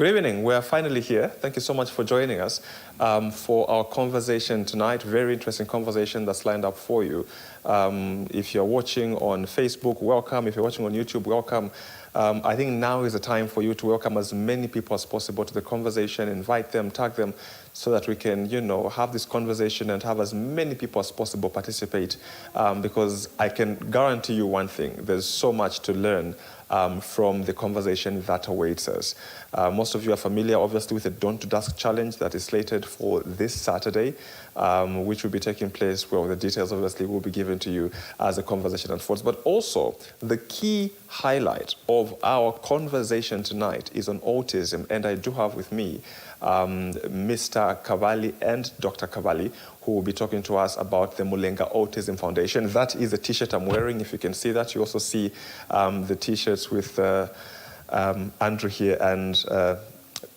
Good evening. We are finally here. Thank you so much for joining us for our conversation tonight. Very interesting conversation that's lined up for you. If you're watching on Facebook, welcome. If you're watching on YouTube, welcome. I think now is the time for you to welcome as many people as possible to the conversation, invite them, tag them, so that we can, have this conversation and have as many people as possible participate. Because I can guarantee you one thing, there's so much to learn from the conversation that awaits us. Most of you are familiar, obviously, with the Dawn to Dusk challenge that is slated for this Saturday, which will be taking place. Well, the details, obviously, will be given to you as the conversation unfolds. But also, the key highlight of our conversation tonight is on autism, and I do have with me Mr. Cavalli and Dr. Cavalli, who will be talking to us about the Mulenga Autism Foundation. That is the T-shirt I'm wearing, if you can see that. You also see the T-shirts with Andrew here and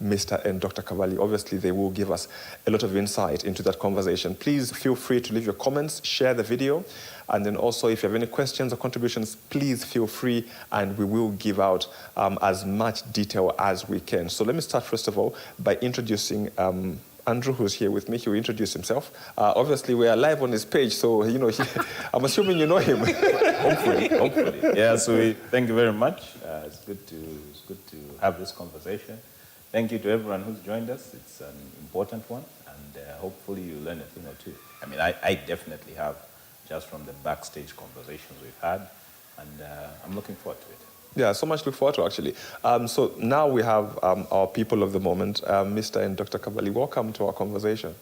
Mr. and Dr. Cavalli. Obviously, they will give us a lot of insight into that conversation. Please feel free to leave your comments, share the video, and then also if you have any questions or contributions, please feel free, and we will give out as much detail as we can. So let me start, first of all, by introducing Andrew, who's here with me. He will introduce himself. Obviously, we are live on his page, so, I'm assuming you know him. Hopefully. Yeah, so thank you very much. It's good to have this conversation. Thank you to everyone who's joined us. It's an important one, and hopefully you learn a thing or two. I mean, I definitely have, just from the backstage conversations we've had, and I'm looking forward to it. Yeah, so much to look forward to, actually. So now we have our people of the moment, Mr. and Dr. Cavalli. Welcome to our conversation.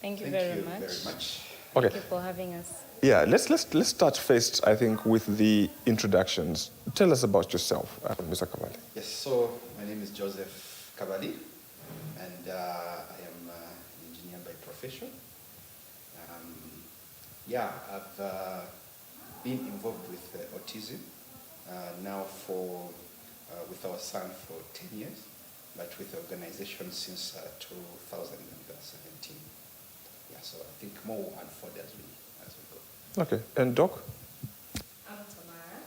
Thank you very much. Okay. Thank you for having us. Yeah, let's start first, I think, with the introductions. Tell us about yourself, Mr. Cavalli. Yes, so my name is Joseph Cavalli, and I am an engineer by profession. I've been involved with autism now with our son for 10 years, but with the organization since 2017. Yeah, so I think more will unfold as we go. Okay, and Doc? I'm Tamara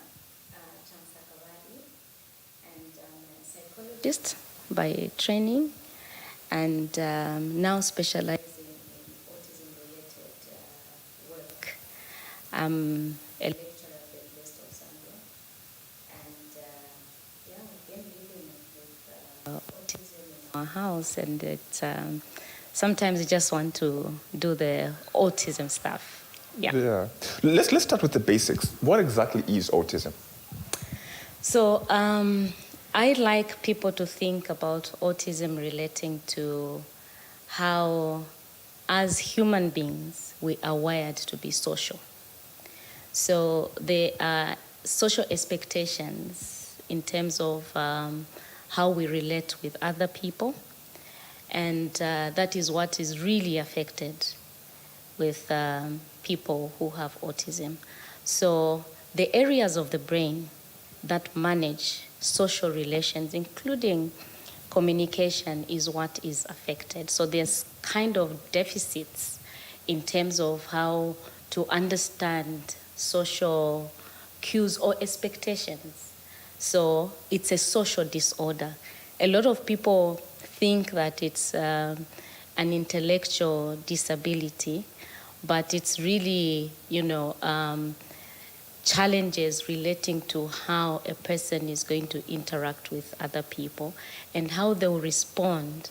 Cavalli, and I'm a psychologist by training, and now specializing in autism-related work. I'm a lecturer at the University of Zambia, and we've been living with autism in our house, and sometimes you just want to do the autism stuff. Yeah. Let's start with the basics. What exactly is autism? So I like people to think about autism relating to how, as human beings, we are wired to be social. So there are social expectations in terms of how we relate with other people, and that is what is really affected with people who have autism. So the areas of the brain that manage social relations, including communication, is what is affected. So there's kind of deficits in terms of how to understand social cues or expectations. So it's a social disorder. A lot of people think that it's an intellectual disability, but it's really, challenges relating to how a person is going to interact with other people and how they will respond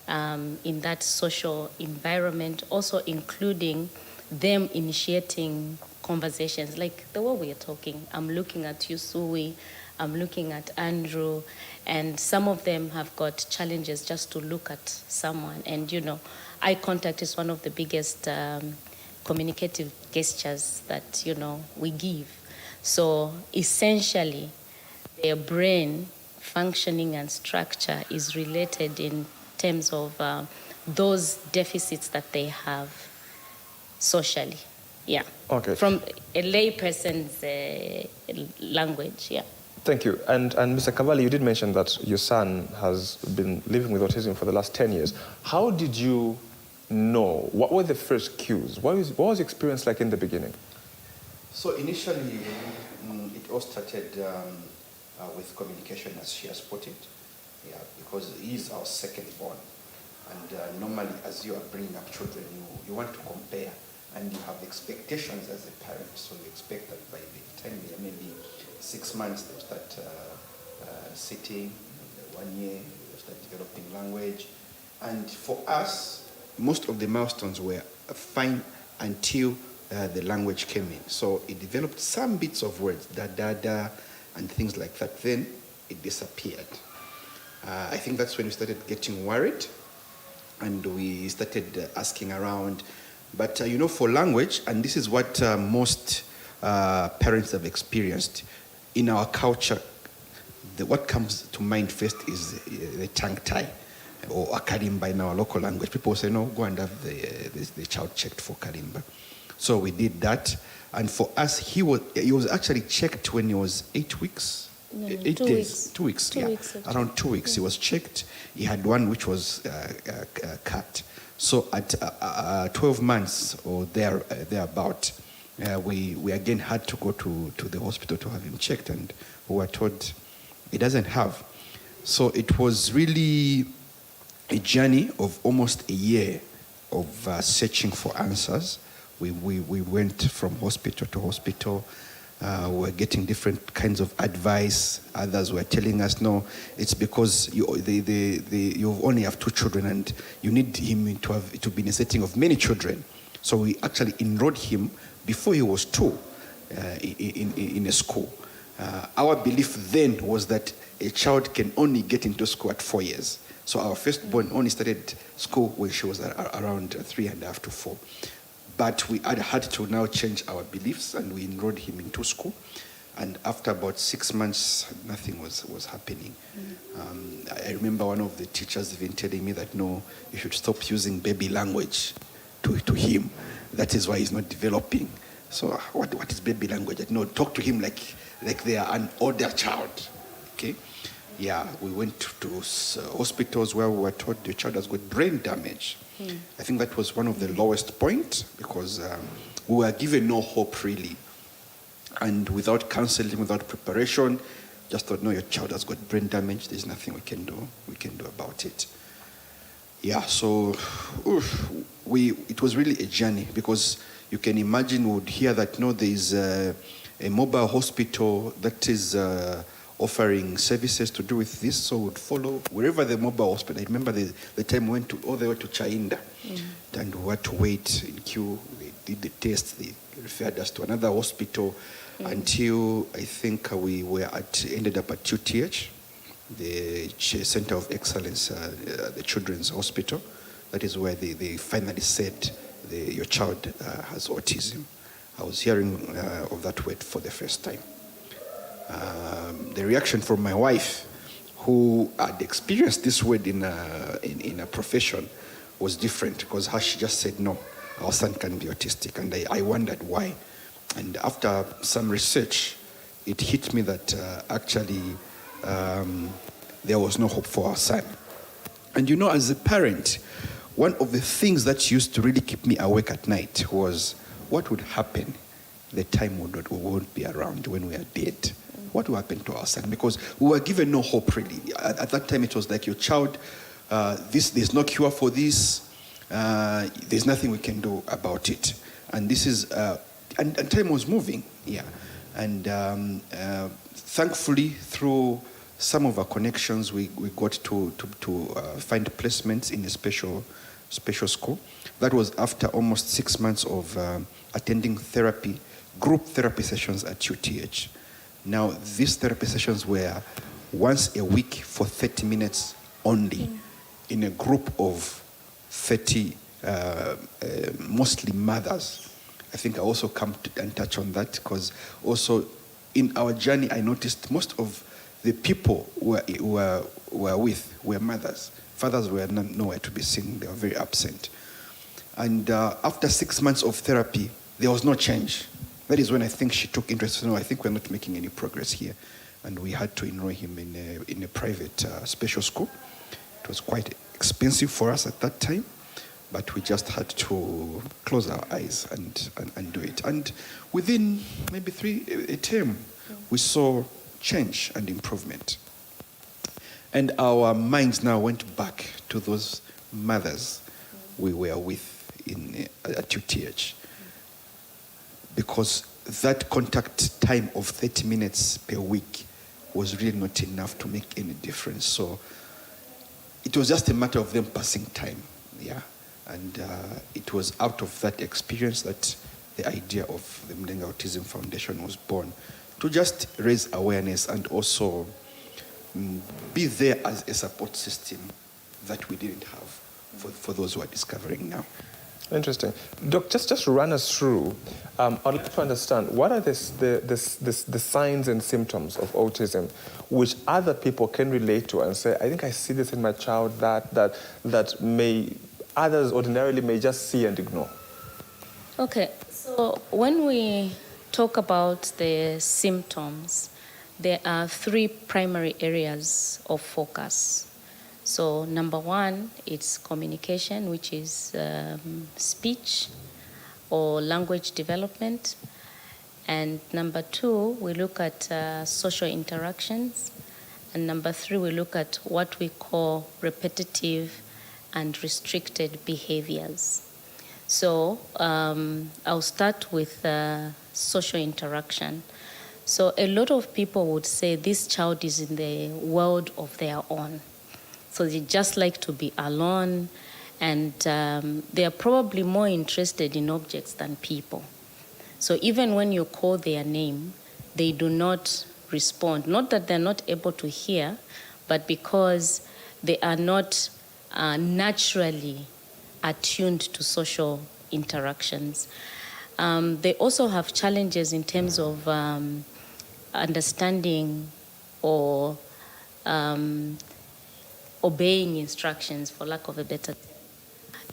in that social environment, also including them initiating conversations like the way we are talking. I'm looking at you, Sui, I'm looking at Andrew, and some of them have got challenges just to look at someone. And, eye contact is one of the biggest communicative gestures that, we give. So essentially, their brain functioning and structure is related in terms of those deficits that they have socially. Yeah. Okay. From a layperson's language, yeah. Thank you. And Mr. Cavalli, you did mention that your son has been living with autism for the last 10 years. How did you know? What were the first cues? What was your experience like in the beginning? So initially, it all started with communication, as she has put it. Yeah, because he is our second born. And normally, as you are bringing up children, you want to compare, and you have expectations as a parent. So you expect that by the time they are maybe 6 months, they'll start sitting. 1 year, they'll start developing language. And for us, most of the milestones were fine until the language came in. So it developed some bits of words, da, da, da, and things like that. Then it disappeared. I think that's when we started getting worried, and we started asking around. But for language, and this is what most parents have experienced, in our culture, what comes to mind first is the tongue tie, or a kalimba in our local language. People say, no, go and have the child checked for kalimba. So we did that. And for us, he was actually checked when he was 8 weeks. No, 8 2 days. weeks. 2 weeks, 2 yeah. weeks, actually. Around 2 weeks, he was checked. He had one which was cut. So at 12 months or thereabout, we again had to go to the hospital to have him checked, and we were told he doesn't have. So it was really a journey of almost a year of searching for answers. We went from hospital to hospital. We were getting different kinds of advice. Others were telling us, no, it's because you only have 2 children and you need him to be in a setting of many children. So we actually enrolled him before he was 2 in a school. Our belief then was that a child can only get into school at 4 years. So our firstborn only started school when she was around 3.5 to 4. But we had to now change our beliefs, and we enrolled him into school. And after about 6 months, nothing was happening. I remember one of the teachers even telling me that, no, you should stop using baby language to him. That is why he's not developing. So what is baby language? No, talk to him like they are an older child. Okay? Yeah, we went to hospitals where we were told the child has got brain damage. I think that was one of the lowest points, because we were given no hope really. And without counseling, without preparation, just thought, no, your child has got brain damage. There's nothing we can do about it. Yeah, so it was really a journey, because you can imagine we would hear that, no, there is a mobile hospital that is offering services to do with this, so we'd follow wherever the mobile hospital. I remember the time we went all the way to Chainda, and we had to wait in queue. They did the test, they referred us to another hospital until I think we ended up at UTH, the Center of Excellence, the Children's Hospital. That is where they finally said your child has autism. I was hearing of that word for the first time. The reaction from my wife, who had experienced this word in a profession, was different, because she just said, no, our son can be autistic. And I wondered why. And after some research, it hit me that actually there was no hope for our son. And as a parent, one of the things that used to really keep me awake at night was, what would happen the time we won't be around, when we are dead? What will happen to our son? Because we were given no hope really. At that time, it was like, your child, there's no cure for this. There's nothing we can do about it. And this is, and time was moving, yeah. And thankfully, through some of our connections, we got to find placements in a special school. That was after almost 6 months of attending group therapy sessions at UTH. Now, these therapy sessions were once a week for 30 minutes only, in a group of 30, mostly mothers. I think I also come and touch on that, because also in our journey, I noticed most of the people who were with were mothers. Fathers were nowhere to be seen. They were very absent. And after 6 months of therapy, there was no change. That is when I think she took interest. No, I think we're not making any progress here. And we had to enroll him in a private special school. It was quite expensive for us at that time, but we just had to close our eyes and do it. And within maybe a term, we saw change and improvement. And our minds now went back to those mothers we were with at UTH. Because that contact time of 30 minutes per week was really not enough to make any difference. So it was just a matter of them passing time, yeah. And it was out of that experience that the idea of the Mlenga Autism Foundation was born, to just raise awareness and also be there as a support system that we didn't have for those who are discovering now. Interesting. Doc, just run us through. I'd like to understand, what are the signs and symptoms of autism which other people can relate to and say, I think I see this in my child, that may others ordinarily may just see and ignore? Okay, so when we talk about the symptoms, there are three primary areas of focus. So number one, it's communication, which is speech or language development. And number two, we look at social interactions. And number three, we look at what we call repetitive and restricted behaviors. So I'll start with social interaction. So a lot of people would say this child is in the world of their own. So they just like to be alone, and they are probably more interested in objects than people. So even when you call their name, they do not respond. Not that they're not able to hear, but because they are not naturally attuned to social interactions. They also have challenges in terms of understanding or obeying instructions, for lack of a better term.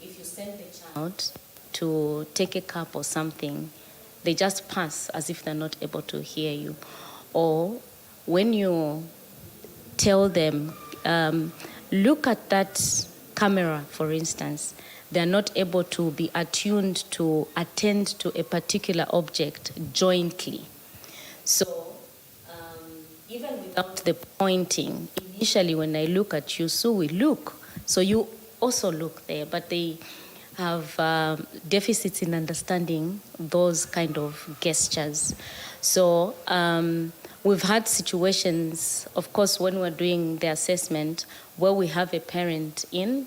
If you send the child to take a cup or something, they just pass as if they're not able to hear you. Or when you tell them, look at that camera, for instance, they're not able to be attuned to attend to a particular object jointly. So even without the pointing, initially when I look at you, so we look. So you also look there, but they have deficits in understanding those kind of gestures. So we've had situations, of course, when we're doing the assessment, where we have a parent in,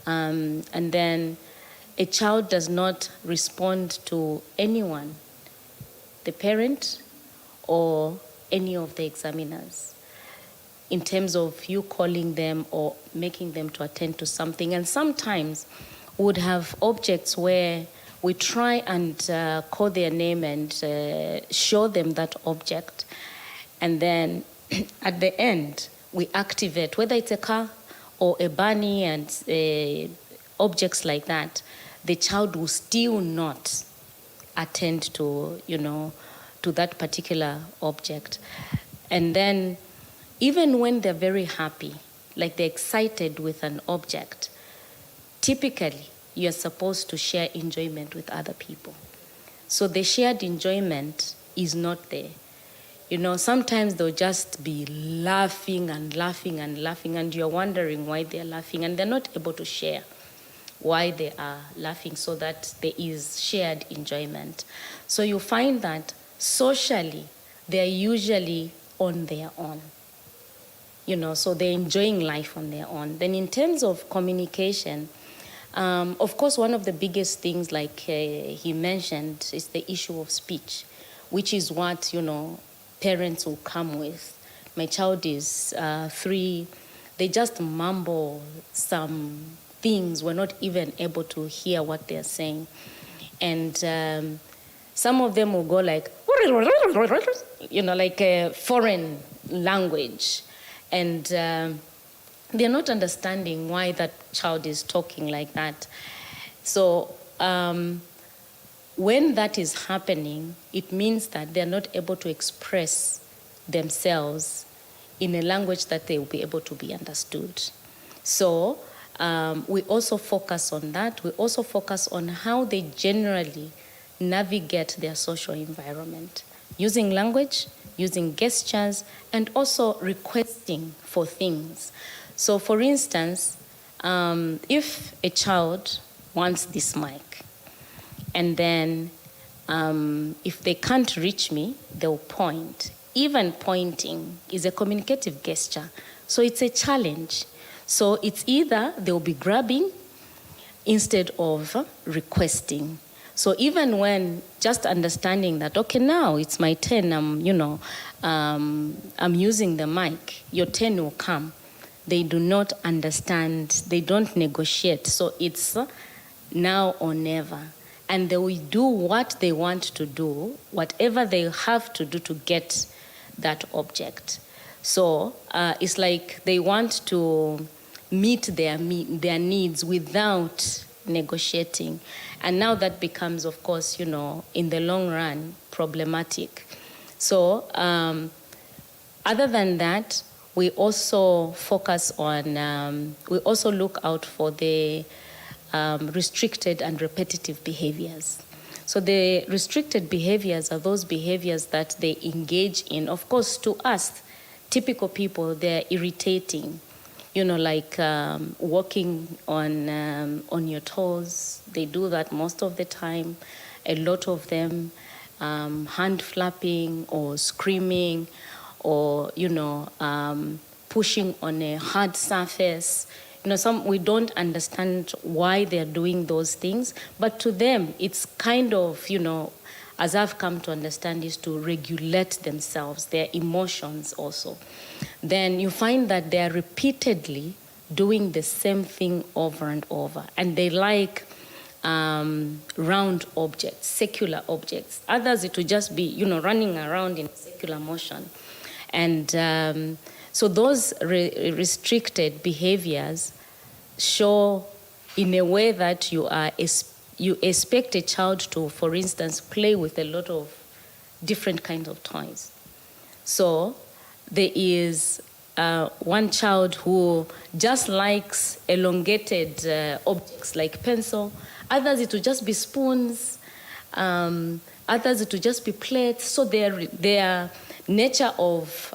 and then a child does not respond to anyone, the parent or any of the examiners, in terms of you calling them or making them to attend to something. And sometimes we would have objects where we try and call their name and show them that object. And then at the end, we activate, whether it's a car or a bunny and objects like that, the child will still not attend to, to that particular object. And then even when they're very happy, like they're excited with an object, typically you're supposed to share enjoyment with other people. So the shared enjoyment is not there. Sometimes they'll just be laughing and laughing and laughing, and you're wondering why they're laughing, and they're not able to share why they are laughing so that there is shared enjoyment. So you find that socially, they're usually on their own. So they're enjoying life on their own. Then in terms of communication, of course, one of the biggest things, like he mentioned, is the issue of speech, which is what, parents will come with. My child is 3. They just mumble some things. We're not even able to hear what they're saying. And some of them will go like, like a foreign language. And they're not understanding why that child is talking like that. So when that is happening, it means that they're not able to express themselves in a language that they will be able to be understood. So we also focus on that. We also focus on how they generally navigate their social environment, using language, using gestures, and also requesting for things. So for instance, if a child wants this mic, and then if they can't reach me, they'll point. Even pointing is a communicative gesture. So it's a challenge. So it's either they'll be grabbing instead of requesting. So even when just understanding that, okay, now it's my turn, I'm using the mic, your turn will come. They do not understand, they don't negotiate. So it's now or never. And they will do what they want to do, whatever they have to do to get that object. So it's like they want to meet their needs without negotiating. And now that becomes, of course, in the long run, problematic. So other than that, we also focus on, we also look out for the restricted and repetitive behaviors. So the restricted behaviors are those behaviors that they engage in. Of course, to us, typical people, they're irritating. Like walking on your toes. They do that most of the time. A lot of them, hand flapping or screaming, or pushing on a hard surface. We don't understand why they're doing those things, but to them, it's kind of, as I've come to understand, is to regulate themselves, their emotions also. Then you find that they are repeatedly doing the same thing over and over, and they like round objects, secular objects. Others, it will just be, running around in circular motion. And so those restricted behaviors show in a way that you expect a child to, for instance, play with a lot of different kinds of toys. So there is one child who just likes elongated objects like pencil. Others, it will just be spoons. Others, it will just be plates. So their nature of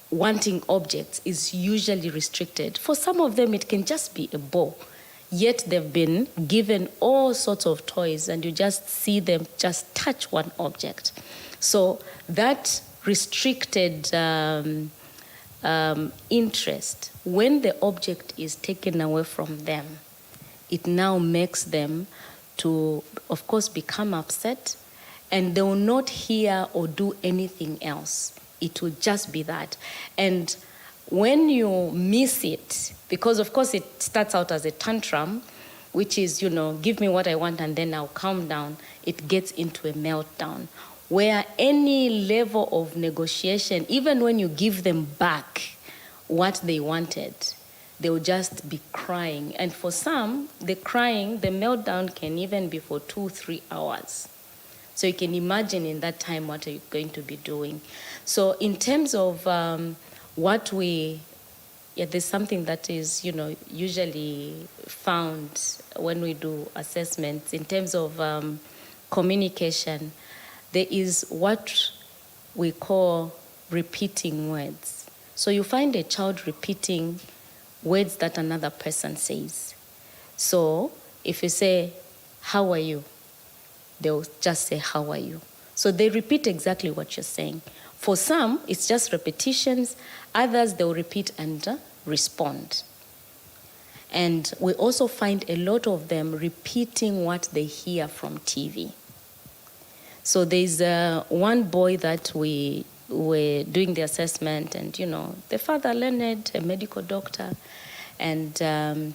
wanting objects is usually restricted. For some of them, it can just be a ball. Yet they've been given all sorts of toys, and you just see them just touch one object. So that restricted interest, when the object is taken away from them, it now makes them to, of course, become upset, and they will not hear or do anything else. It will just be that. And when you miss it, because of course it starts out as a tantrum, which is, give me what I want and then I'll calm down, it gets into a meltdown, where any level of negotiation, even when you give them back what they wanted, they will just be crying. And for some, the meltdown can even be for 2-3 hours. So you can imagine in that time what are you going to be doing. So in terms of there's something that is, usually found when we do assessments in terms of communication. There is what we call repeating words. So you find a child repeating words that another person says. So if you say, "How are you?" they'll just say, "How are you?" So they repeat exactly what you're saying. For some, it's just repetitions. Others, they'll repeat and respond. And we also find a lot of them repeating what they hear from TV. So there's one boy that we were doing the assessment, and, the father, Leonard, a medical doctor, and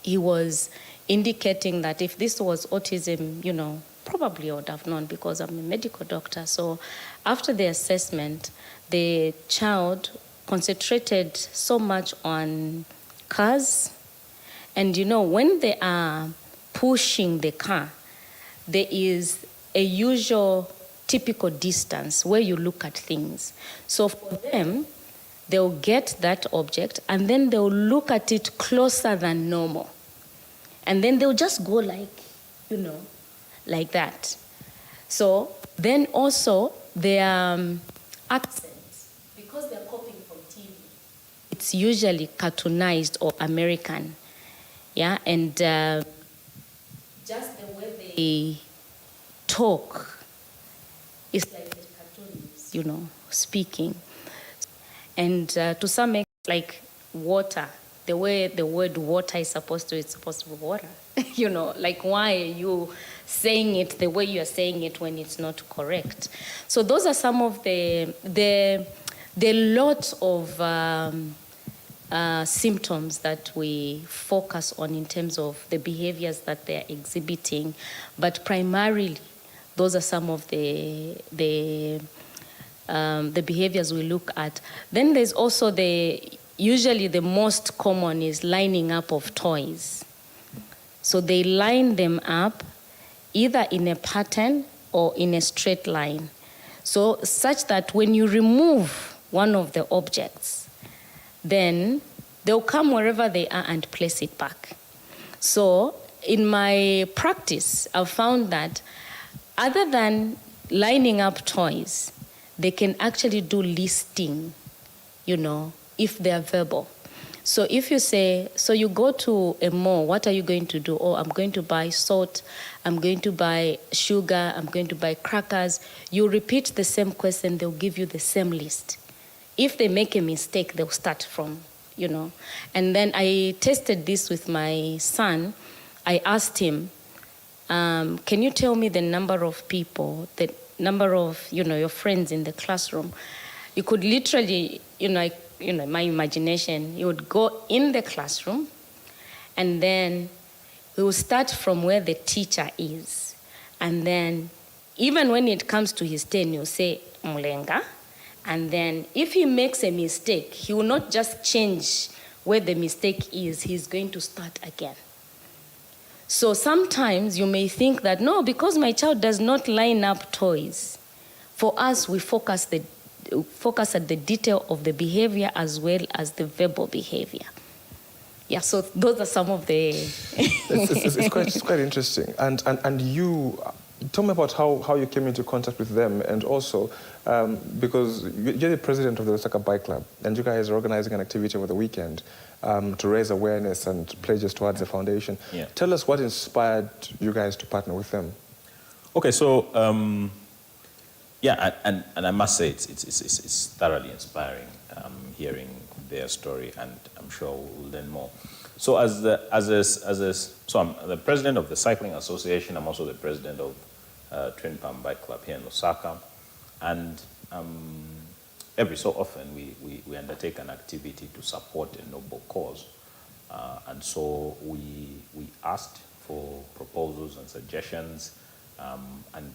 he was indicating that if this was autism, probably I would have known because I'm a medical doctor. So after the assessment, the child concentrated so much on cars. And, when they are pushing the car, there is a usual typical distance where you look at things. So for them, they'll get that object and then they'll look at it closer than normal. And then they'll just go like that. So then also their accents, because they're copying from TV, it's usually cartoonized or American. Yeah, and just the way they talk is like the cartoons, speaking. And to some extent, like water, the way the word water is supposed to, it's supposed to be water. Like why are you saying it the way you are saying it when it's not correct? So those are some of the lot of symptoms that we focus on in terms of the behaviors that they're exhibiting, but primarily those are some of the behaviors we look at. Then there's also usually the most common is lining up of toys. So they line them up either in a pattern or in a straight line. So such that when you remove one of the objects, then they'll come wherever they are and place it back. So in my practice, I've found that other than lining up toys, they can actually do listing, if they're verbal. So if you say, so you go to a mall, what are you going to do? Oh, I'm going to buy salt, I'm going to buy sugar, I'm going to buy crackers. You repeat the same question, they'll give you the same list. If they make a mistake, they'll start from, And then I tested this with my son. I asked him, can you tell me the number of people, the number of, your friends in the classroom? You could literally, my imagination, you would go in the classroom and then we will start from where the teacher is. And then even when it comes to his turn, you'll say, Mulenga. And then if he makes a mistake, he will not just change where the mistake is, he's going to start again. So sometimes you may think that, no, because my child does not line up toys, for us, we focus at the detail of the behavior as well as the verbal behavior. Yeah, so those are some of the... it's quite interesting. And you, tell me about how you came into contact with them, and also because you're the president of the Lusaka Bike Club, and you guys are organizing an activity over the weekend to raise awareness and pledges towards the foundation. Yeah. Tell us what inspired you guys to partner with them. Okay, so yeah, and I must say it's thoroughly inspiring hearing their story, and I'm sure we'll learn more. So so I'm the president of the Cycling Association. I'm also the president of Twin Palm Bike Club here in Lusaka, and every so often we undertake an activity to support a noble cause, and so we asked for proposals and suggestions. And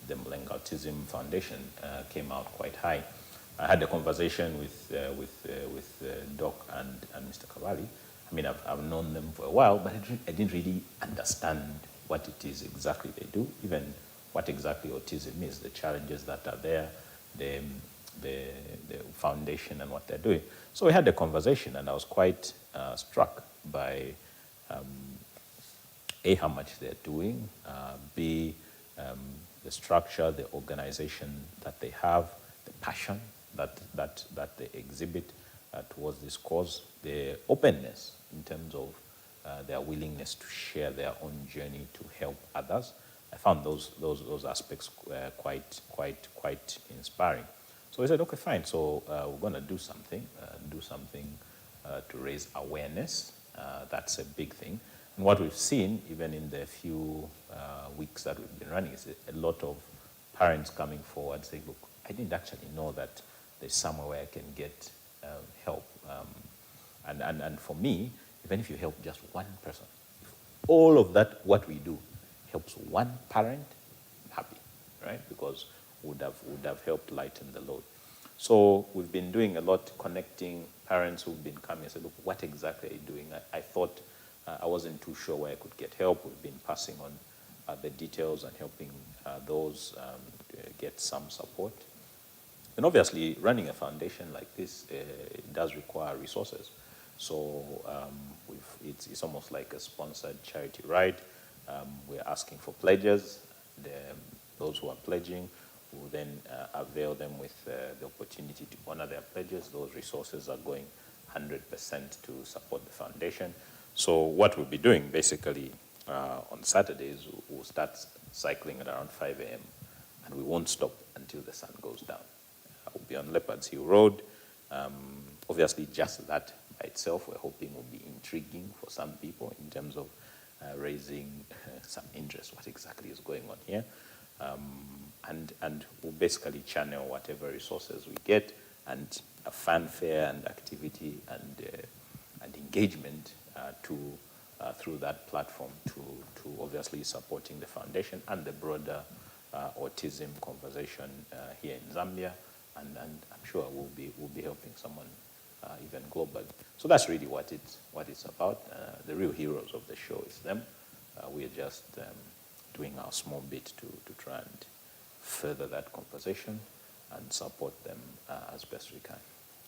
the Mlenga Autism Foundation came out quite high. I had a conversation with Doc and Mr. Kabali. I mean, I've known them for a while, but I didn't really understand what it is exactly they do, even what exactly autism is, the challenges that are there, the foundation and what they're doing. So we had a conversation, and I was quite struck by A, how much they're doing, B, the structure, the organization that they have, the passion that they exhibit towards this cause, the openness in terms of their willingness to share their own journey to help others. I found those aspects quite inspiring. So I said, okay, fine. So we're going to do something to raise awareness. That's a big thing. And what we've seen, even in the few weeks that we've been running, is a lot of parents coming forward saying, look, I didn't actually know that there's somewhere where I can get help. And for me, even if you help just one person, if all of that, what we do, helps one parent, I'm happy, right? Because would have helped lighten the load. So we've been doing a lot, connecting parents who've been coming and said, look, what exactly are you doing? I thought I wasn't too sure where I could get help. We've been passing on the details and helping those get some support. And obviously, running a foundation like this it does require resources. So it's almost like a sponsored charity ride. We're asking for pledges. Those who are pledging will then avail them with the opportunity to honor their pledges. Those resources are going 100% to support the foundation. So what we'll be doing basically on Saturdays, we'll start cycling at around 5 a.m. and we won't stop until the sun goes down. We'll be on Leopards Hill Road. Obviously, just that by itself, we're hoping will be intriguing for some people in terms of raising some interest, what exactly is going on here. And we'll basically channel whatever resources we get, and a fanfare and activity and engagement through that platform to obviously supporting the foundation and the broader autism conversation here in Zambia, and I'm sure we'll be helping someone even globally. So that's really what it's about. The real heroes of the show is them. We are just doing our small bit to try and further that conversation and support them as best we can.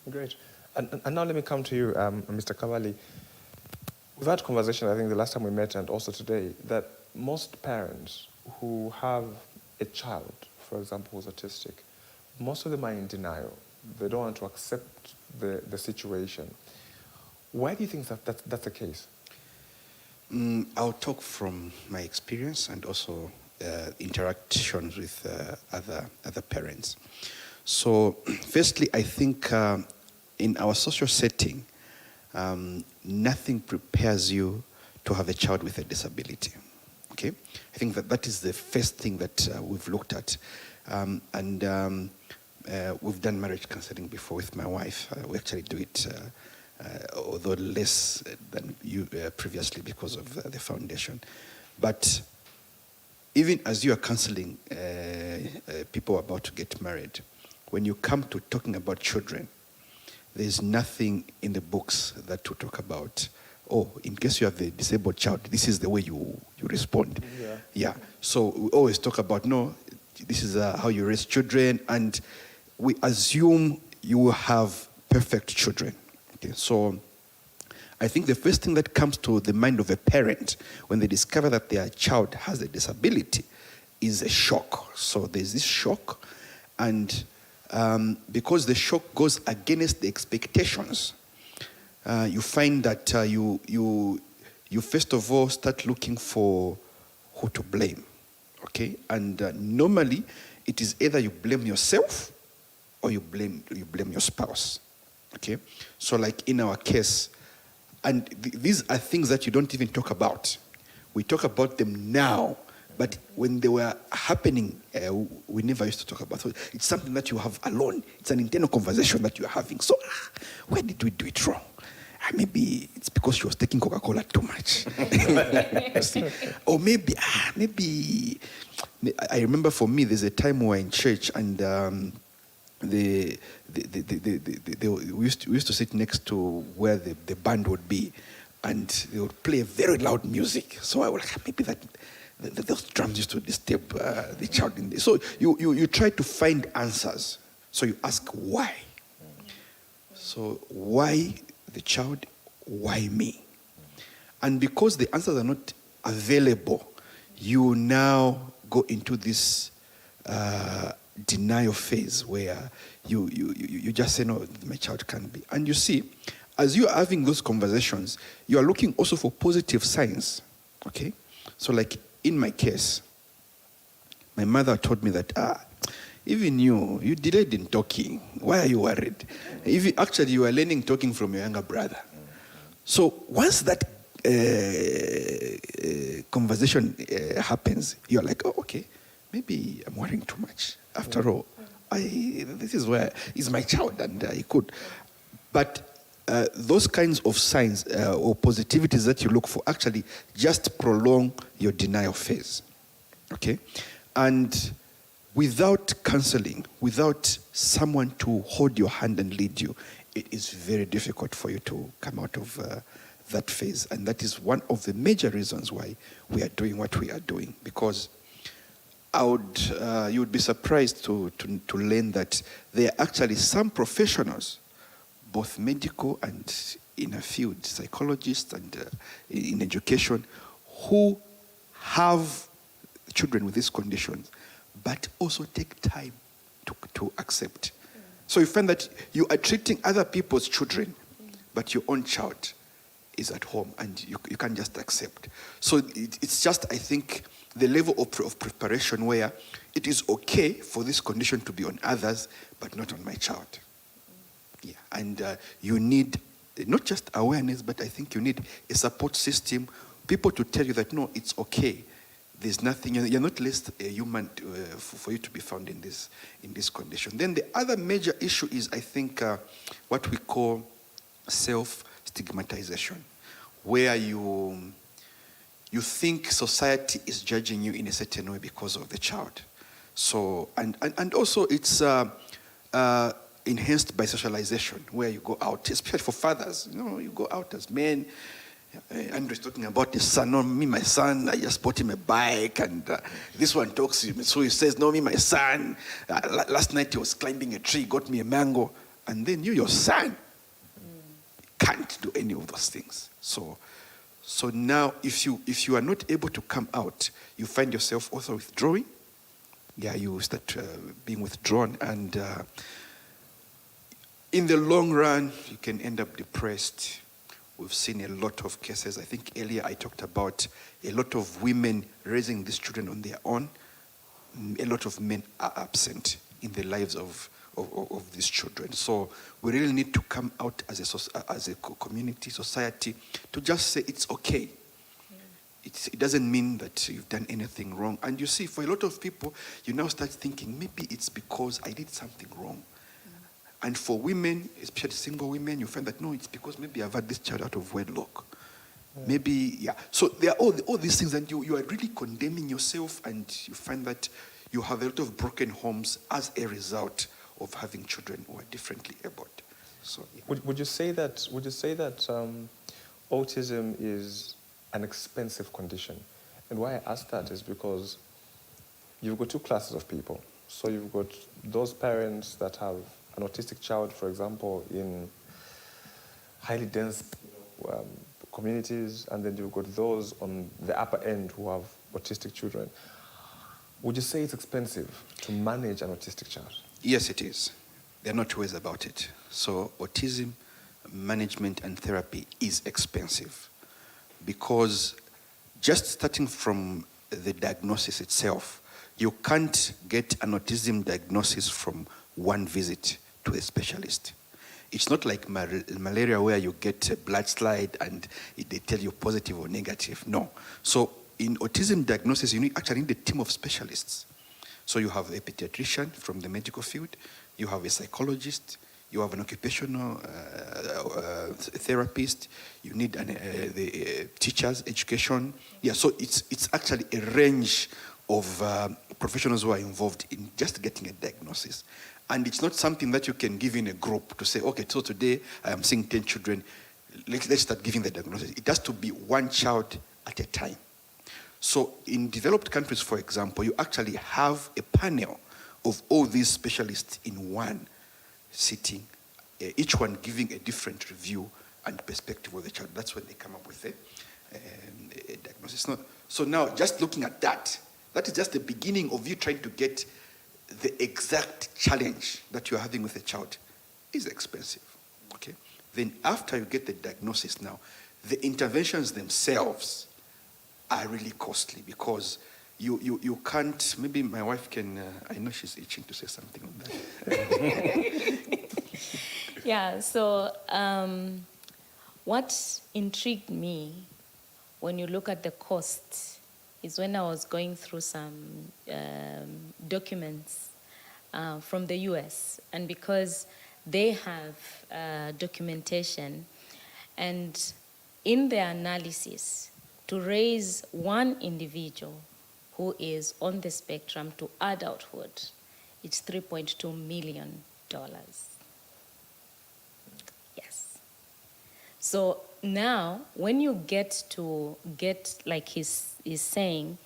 Great. And now let me come to you, Mr. Kavali. We've had conversation, I think, the last time we met and also today, that most parents who have a child, for example, who's autistic, most of them are in denial. They don't want to accept the situation. Why do you think that's the case? I'll talk from my experience and also interactions with other parents. So, firstly, I think in our social setting, nothing prepares you to have a child with a disability. Okay, I think that is the first thing that we've looked at, and we've done marriage counseling before with my wife. We actually do it, although less than you previously because of the foundation. But even as you are counseling people about to get married, when you come to talking about children, there's nothing in the books that will talk about, oh, in case you have a disabled child, this is the way you respond. Yeah. So we always talk about, no, this is how you raise children, and we assume you will have perfect children. Okay, so I think the first thing that comes to the mind of a parent when they discover that their child has a disability is a shock. So there's this shock, and because the shock goes against the expectations, you find that you first of all start looking for who to blame, okay? And normally it is either you blame yourself or you blame your spouse, okay? So like in our case, and these are things that you don't even talk about. We talk about them now, but when they were happening, we never used to talk about it. So it's something that you have alone. It's an internal conversation that you're having. So where did we do it wrong? Maybe it's because she was taking Coca-Cola too much. Or maybe I remember for me, there's a time we were in church and we used to sit next to where the band would be, and they would play very loud music. So I was like, maybe those drums used to disturb the child in there. So you try to find answers. So you ask why. So why the child? Why me? And because the answers are not available, you now go into this denial phase where you just say, no, my child can't be. And you see, as you are having those conversations, you are looking also for positive signs, okay? So like in my case, my mother told me that, even you delayed in talking. Why are you worried? Actually, you are learning talking from your younger brother. So once that conversation happens, you're like, oh, okay, maybe I'm worrying too much. After all, this is where is my child, and I could. But those kinds of signs or positivities that you look for actually just prolong your denial phase, okay? And without counseling, without someone to hold your hand and lead you, it is very difficult for you to come out of that phase. And that is one of the major reasons why we are doing what we are doing. Because you would be surprised to learn that there are actually some professionals, both medical and in a field, psychologists and in education, who have children with these conditions, but also take time to accept. So you find that you are treating other people's children, but your own child is at home and you can't just accept. So it's just, I think, the level of preparation where it is okay for this condition to be on others, but not on my child. Yeah, and you need not just awareness, but I think you need a support system, people to tell you that, no, it's okay. There's nothing, you're not less a human for you to be found in this condition. Then the other major issue is, I think, what we call self-stigmatization, where you think society is judging you in a certain way because of the child. So, and also it's enhanced by socialization, where you go out, especially for fathers. You go out as men. Andrew's talking about his son. No, me, my son, I just bought him a bike. And this one talks, so he says, no, me, my son, last night he was climbing a tree, got me a mango. And then your son, can't do any of those things. So now, if you are not able to come out, you find yourself also withdrawing. Yeah, you start being withdrawn. And in the long run, you can end up depressed. We've seen a lot of cases. I think earlier I talked about a lot of women raising these children on their own. A lot of men are absent in the lives of these children. So we really need to come out as a community, society, to just say it's okay. It doesn't mean that you've done anything wrong. And you see, for a lot of people, you now start thinking, maybe it's because I did something wrong. And for women, especially single women, you find that, no, it's because maybe I've had this child out of wedlock. Maybe, yeah. So there are all these things, and you are really condemning yourself, and you find that you have a lot of broken homes as a result of having children who are differently abled. So, yeah. Would you say that autism is an expensive condition? And why I ask that is because you've got two classes of people. So you've got those parents that have an autistic child, for example, in highly dense communities, and then you've got those on the upper end who have autistic children. Would you say it's expensive to manage an autistic child? Yes, it is. There are no two ways about it. So autism management and therapy is expensive because just starting from the diagnosis itself, you can't get an autism diagnosis from one visit to a specialist. It's not like malaria where you get a blood slide and they tell you positive or negative. No. So in autism diagnosis, you actually need a team of specialists. So you have a pediatrician from the medical field, you have a psychologist, you have an occupational therapist, you need the teachers, education. Yeah, so it's actually a range of professionals who are involved in just getting a diagnosis. And it's not something that you can give in a group to say, okay, so today I am seeing 10 children, let's start giving the diagnosis. It has to be one child at a time. So in developed countries, for example, you actually have a panel of all these specialists in one sitting, each one giving a different review and perspective of the child. That's when they come up with a diagnosis. So now, just looking at that, that is just the beginning of you trying to get the exact challenge that you're having with a child is expensive, okay? Then after you get the diagnosis now, the interventions themselves are really costly because you can't, maybe my wife can, I know she's itching to say something on that. Yeah, so what intrigued me when you look at the cost is when I was going through some documents from the US, and because they have documentation, and in their analysis, to raise one individual who is on the spectrum to adulthood, it's $3.2 million. Yes. So now, when you get like he's saying,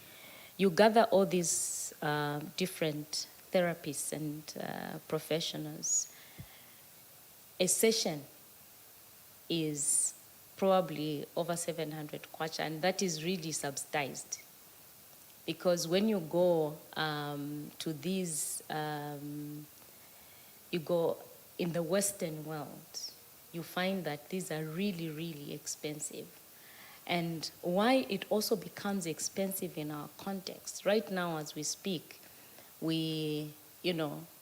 you gather all these different therapists and professionals, a session is probably over 700 kwacha, and that is really subsidized. Because when you go to these, you go in the Western world, you find that these are really, really expensive. And why it also becomes expensive in our context. Right now, as we speak, a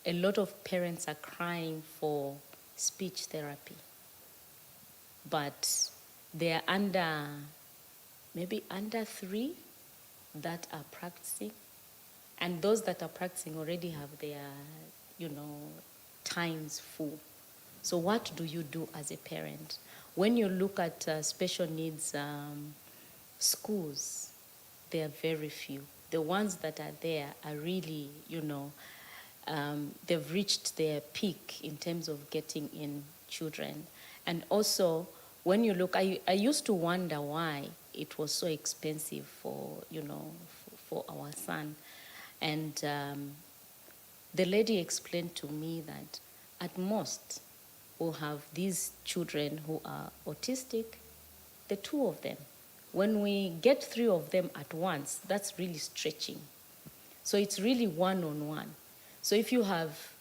lot of parents are crying for speech therapy. But they're maybe under 3 that are practicing. And those that are practicing already have their, times full. So what do you do as a parent? When you look at special needs schools, there are very few. The ones that are there are really, they've reached their peak in terms of getting in children. And also, when you look, I used to wonder why it was so expensive for our son. And the lady explained to me that at most we'll have these children who are autistic, the 2 of them. When we get 3 of them at once, that's really stretching. So it's really one-on-one. So if you have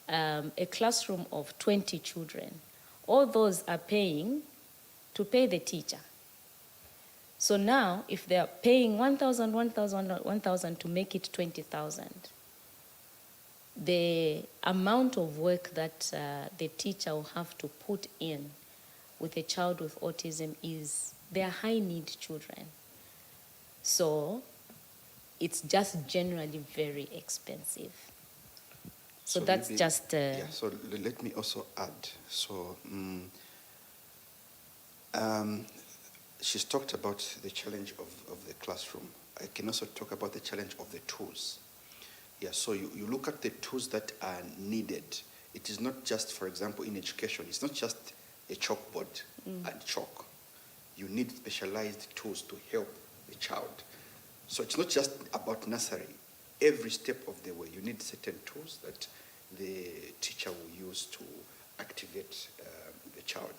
a classroom of 20 children, all those are paying to pay the teacher. So now, if they're paying 1,000, 1,000, 1,000 to make it 20,000, the amount of work that the teacher will have to put in with a child with autism is, they're high-need children. So it's just generally very expensive. So that's maybe, just... so let me also add. So she's talked about the challenge of the classroom. I can also talk about the challenge of the tools. Yeah, so you look at the tools that are needed. It is not just, for example, in education, it's not just a chalkboard and chalk. You need specialized tools to help the child. So it's not just about nursery. Every step of the way, you need certain tools that the teacher will use to activate the child.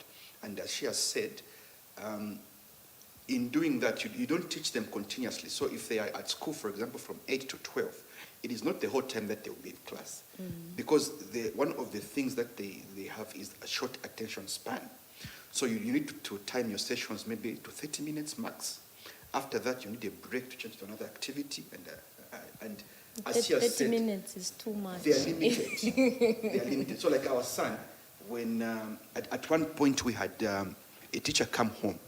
And as she has said, in doing that, you don't teach them continuously. So if they are at school, for example, from 8 to 12, it is not the whole time that they will be in class. Because one of the things that they have is a short attention span. So you need to time your sessions maybe to 30 minutes max. After that, you need a break to change to another activity. And as she has 30 minutes is too much. They are limited. They are limited. So like our son, when at one point we had a teacher come home,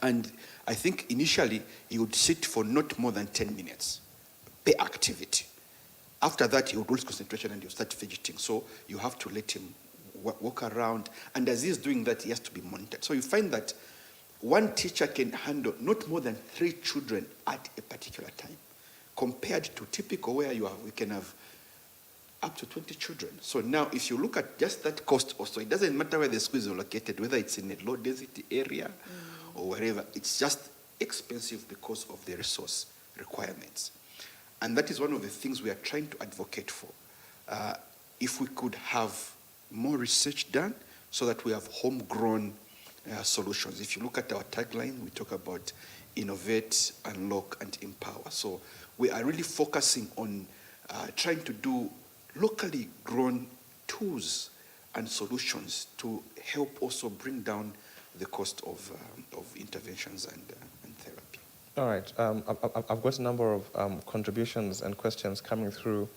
and I think initially he would sit for not more than 10 minutes per activity. After that, he would lose concentration and he'll start fidgeting. So you have to let him walk around. And as he's doing that, he has to be monitored. So you find that one teacher can handle not more than 3 children at a particular time, compared to typical where we can have up to 20 children. So now if you look at just that cost also, it doesn't matter where the school is located, whether it's in a low density area or wherever, it's just expensive because of the resource requirements. And that is one of the things we are trying to advocate for. If we could have more research done so that we have homegrown solutions. If you look at our tagline, we talk about innovate, unlock, and empower. So we are really focusing on trying to do locally grown tools and solutions to help also bring down the cost of interventions and therapy. All right. I've got a number of contributions and questions coming through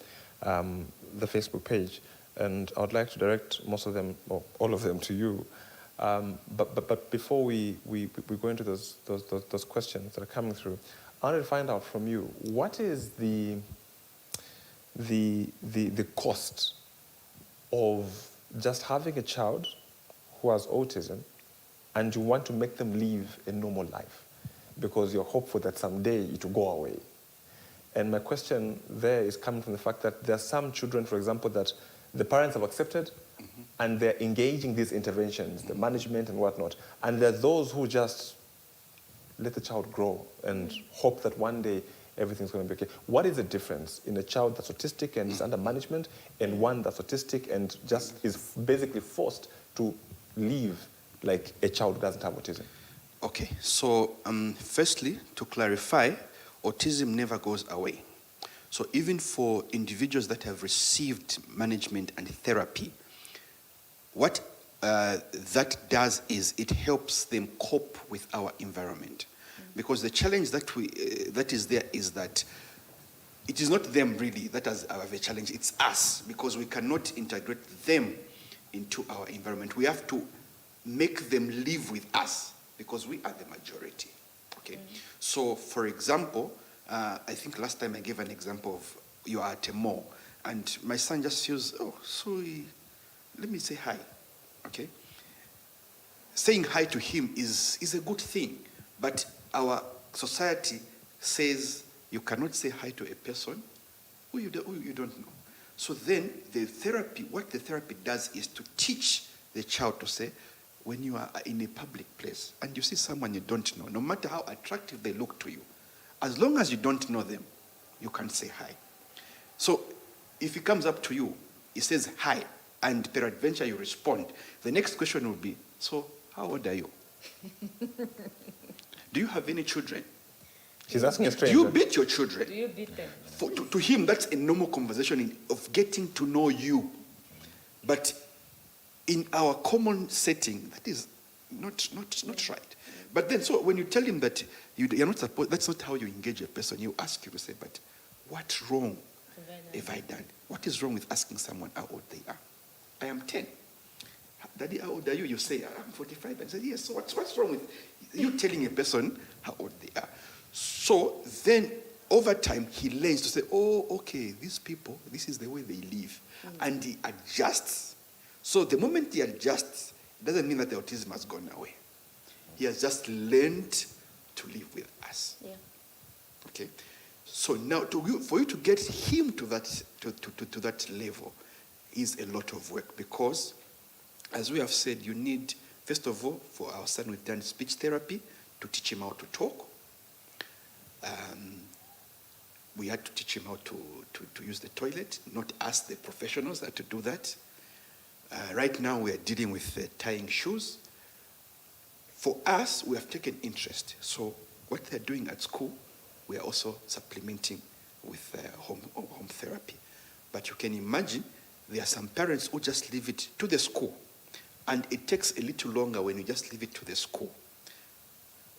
the Facebook page, and I would like to direct most of them, or all of them, to you. But before we go into those questions that are coming through, I wanted to find out from you, what is the cost of just having a child who has autism and you want to make them live a normal life because you're hopeful that someday it will go away? And my question there is coming from the fact that there are some children, for example, that the parents have accepted and they're engaging these interventions, the management and whatnot. And there are those who just let the child grow and hope that one day everything's going to be okay. What is the difference in a child that's autistic and is under management and one that's autistic and just is basically forced to live like a child who doesn't have autism? Okay, so firstly, to clarify, autism never goes away. So even for individuals that have received management and therapy, what that does is it helps them cope with our environment. Because the challenge that is there is that it is not them really that has a challenge, it's us, because we cannot integrate them into our environment. We have to make them live with us because we are the majority. Okay. So, for example, I think last time I gave an example of you are at a mall, and my son just feels, oh, sorry, let me say hi. Okay. Saying hi to him is a good thing, but our society says you cannot say hi to a person who you don't know. So then what the therapy does is to teach the child to say, when you are in a public place and you see someone you don't know, no matter how attractive they look to you, as long as you don't know them, you can say hi. So if he comes up to you, he says hi, and peradventure you respond, the next question will be, so how old are you? Do you have any children? She's asking a Do stranger. you beat your children? Do you beat them? To him, that's a normal conversation of getting to know you. But in our common setting, that is not right. But then, so when you tell him that you're not supposed, that's not how you engage a person. You ask you to say, but what's wrong have I done? What is wrong with asking someone how old they are? I am 10. Daddy, how old are you? You say, I'm 45. And say, yes, so what's wrong with you telling a person how old they are? So then, over time, he learns to say, oh, okay, these people, this is the way they live. And he adjusts. So the moment he adjusts, it doesn't mean that the autism has gone away. He has just learned to live with us. Yeah. Okay? So now, for you to get him to that level is a lot of work, because, as we have said, you need, first of all, for our son, we've done speech therapy to teach him how to talk. We had to teach him how to use the toilet, not us, the professionals, had to do that. Right now, we are dealing with tying shoes. For us, we have taken interest. So what they're doing at school, we are also supplementing with home therapy. But you can imagine, there are some parents who just leave it to the school. And it takes a little longer when you just leave it to the school.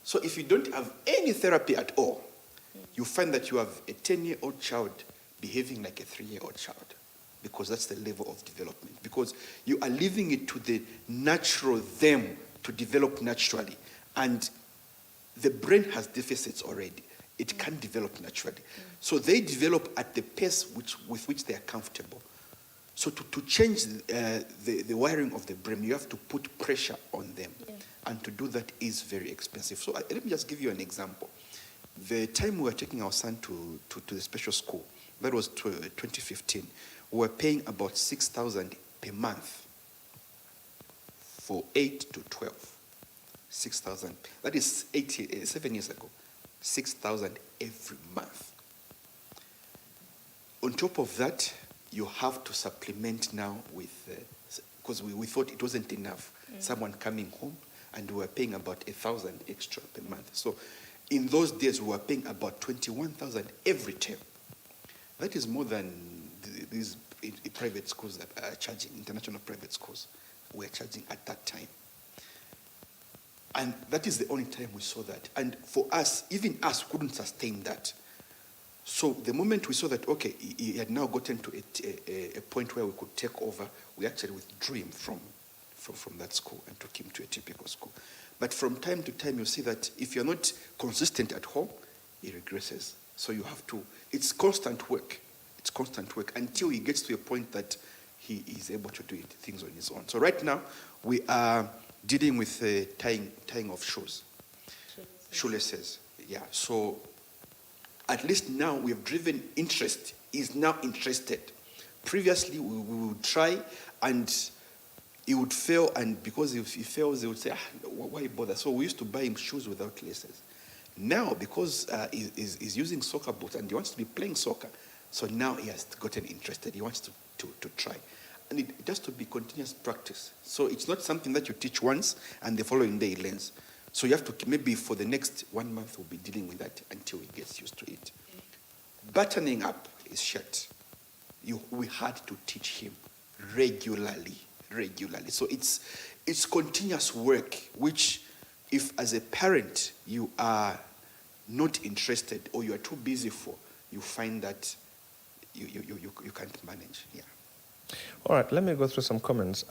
So if you don't have any therapy at all, you find that you have a 10-year-old child behaving like a 3-year-old child, because that's the level of development. Because you are leaving it to the natural them to develop naturally. And the brain has deficits already. It can't develop naturally. So they develop at the pace with which they are comfortable. So to change the wiring of the brain, you have to put pressure on them. Yeah. And to do that is very expensive. So let me just give you an example. The time we were taking our son to the special school, that was 2015, we were paying about 6,000 per month for 8 to 12. 6,000. That is 7 years ago. 6,000 every month. On top of that, you have to supplement now with, because we thought it wasn't enough, someone coming home, and we were paying about 1,000 extra per month. So in those days, we were paying about 21,000 every term. That is more than these private schools that are charging, international private schools were charging at that time. And that is the only time we saw that. And for us, even us, couldn't sustain that. So the moment we saw that, okay, he had now gotten to a point where we could take over, we actually withdrew him from that school and took him to a typical school. But from time to time, you see that if you're not consistent at home, he regresses. So you have to, it's constant work. It's constant work until he gets to a point that he is able to do things on his own. So right now, we are dealing with tying of shoes. Shoelaces. Yeah. So at least now we have driven interest. He's now interested. Previously, we would try and he would fail, and because if he fails, they would say, why bother? So we used to buy him shoes without laces. Now, because he's using soccer boots and he wants to be playing soccer, so now he has gotten interested. He wants to try. And it has to be continuous practice. So it's not something that you teach once and the following day he learns. So you have to, maybe for the next 1 month, we'll be dealing with that until he gets used to it. Buttoning up his shirt, we had to teach him regularly. So it's continuous work, which if as a parent you are not interested or you are too busy for, you find that you can't manage. Yeah. All right, let me go through some comments.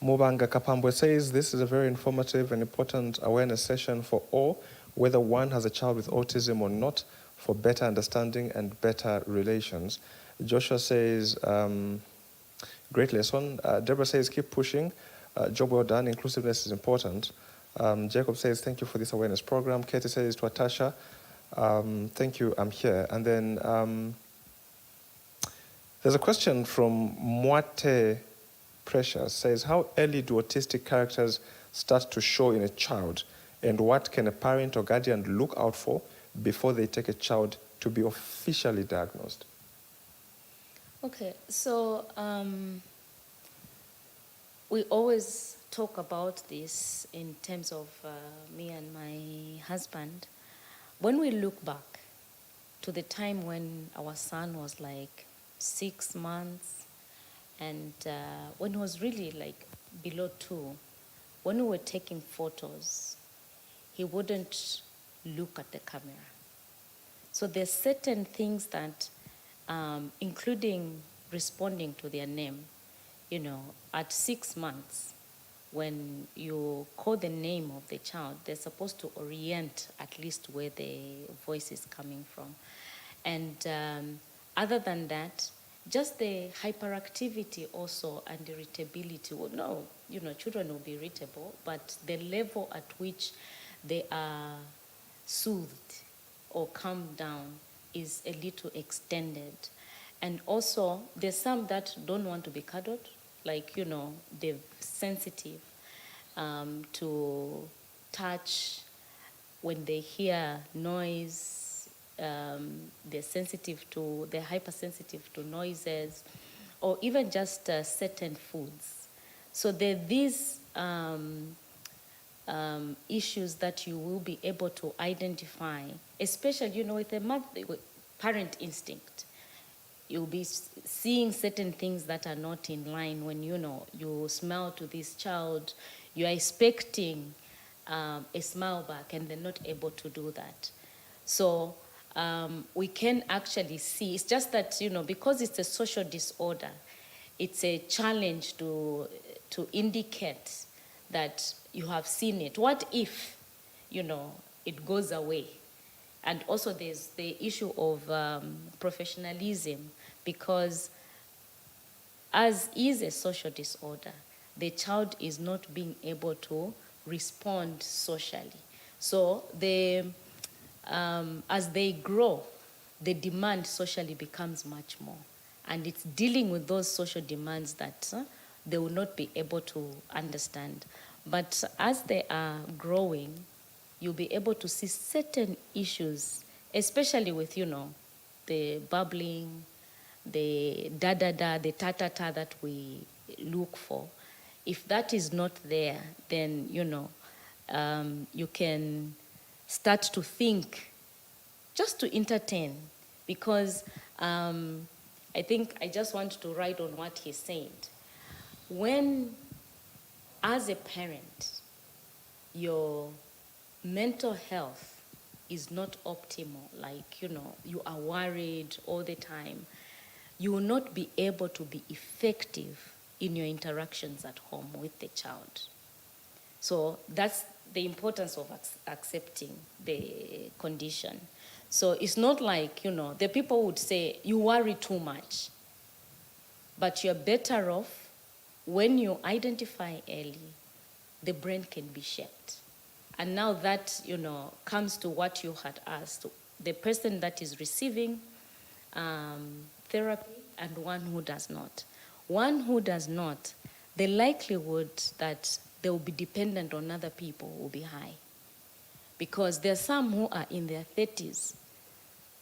Mubanga Kapambwe says, this is a very informative and important awareness session for all, whether one has a child with autism or not, for better understanding and better relations. Joshua says, great lesson. Deborah says, keep pushing. Job well done. Inclusiveness is important. Jacob says, thank you for this awareness program. Katie says to Atasha, thank you, I'm here. And then there's a question from Mwate Precious, says, how early do autistic characters start to show in a child? And what can a parent or guardian look out for before they take a child to be officially diagnosed? Okay, so we always talk about this in terms of me and my husband. When we look back to the time when our son was like 6 months and when he was really like below 2, when we were taking photos, he wouldn't look at the camera. So there's certain things that, including responding to their name, at 6 months, when you call the name of the child, they're supposed to orient at least where the voice is coming from. And other than that, just the hyperactivity also and irritability. Well, no, children will be irritable, but the level at which they are soothed or calmed down is a little extended. And also, there's some that don't want to be cuddled, like, they're sensitive to touch. When they hear noise, they're hypersensitive to noises, or even just certain foods. So there are these issues that you will be able to identify, especially, with with parent instinct. You'll be seeing certain things that are not in line when, you smile to this child, you are expecting a smile back and they're not able to do that. So we can actually see, it's just that, because it's a social disorder, it's a challenge to indicate that you have seen it. What if, it goes away? And also there's the issue of professionalism, because as is a social disorder, the child is not being able to respond socially. So as they grow, the demand socially becomes much more. And it's dealing with those social demands that they will not be able to understand. But as they are growing, you'll be able to see certain issues, especially with, the bubbling, the da-da-da, the ta-ta-ta that we look for. If that is not there, then, you can start to think, just to entertain, because I think I just want to write on what he said. When, as a parent, your mental health is not optimal, like, you are worried all the time, you will not be able to be effective in your interactions at home with the child. So that's the importance of accepting the condition. So it's not like, the people would say, you worry too much. But you're better off when you identify early, the brain can be shaped. And now that, comes to what you had asked, the person that is receiving therapy and one who does not. One who does not, the likelihood that they will be dependent on other people will be high. Because there are some who are in their 30s,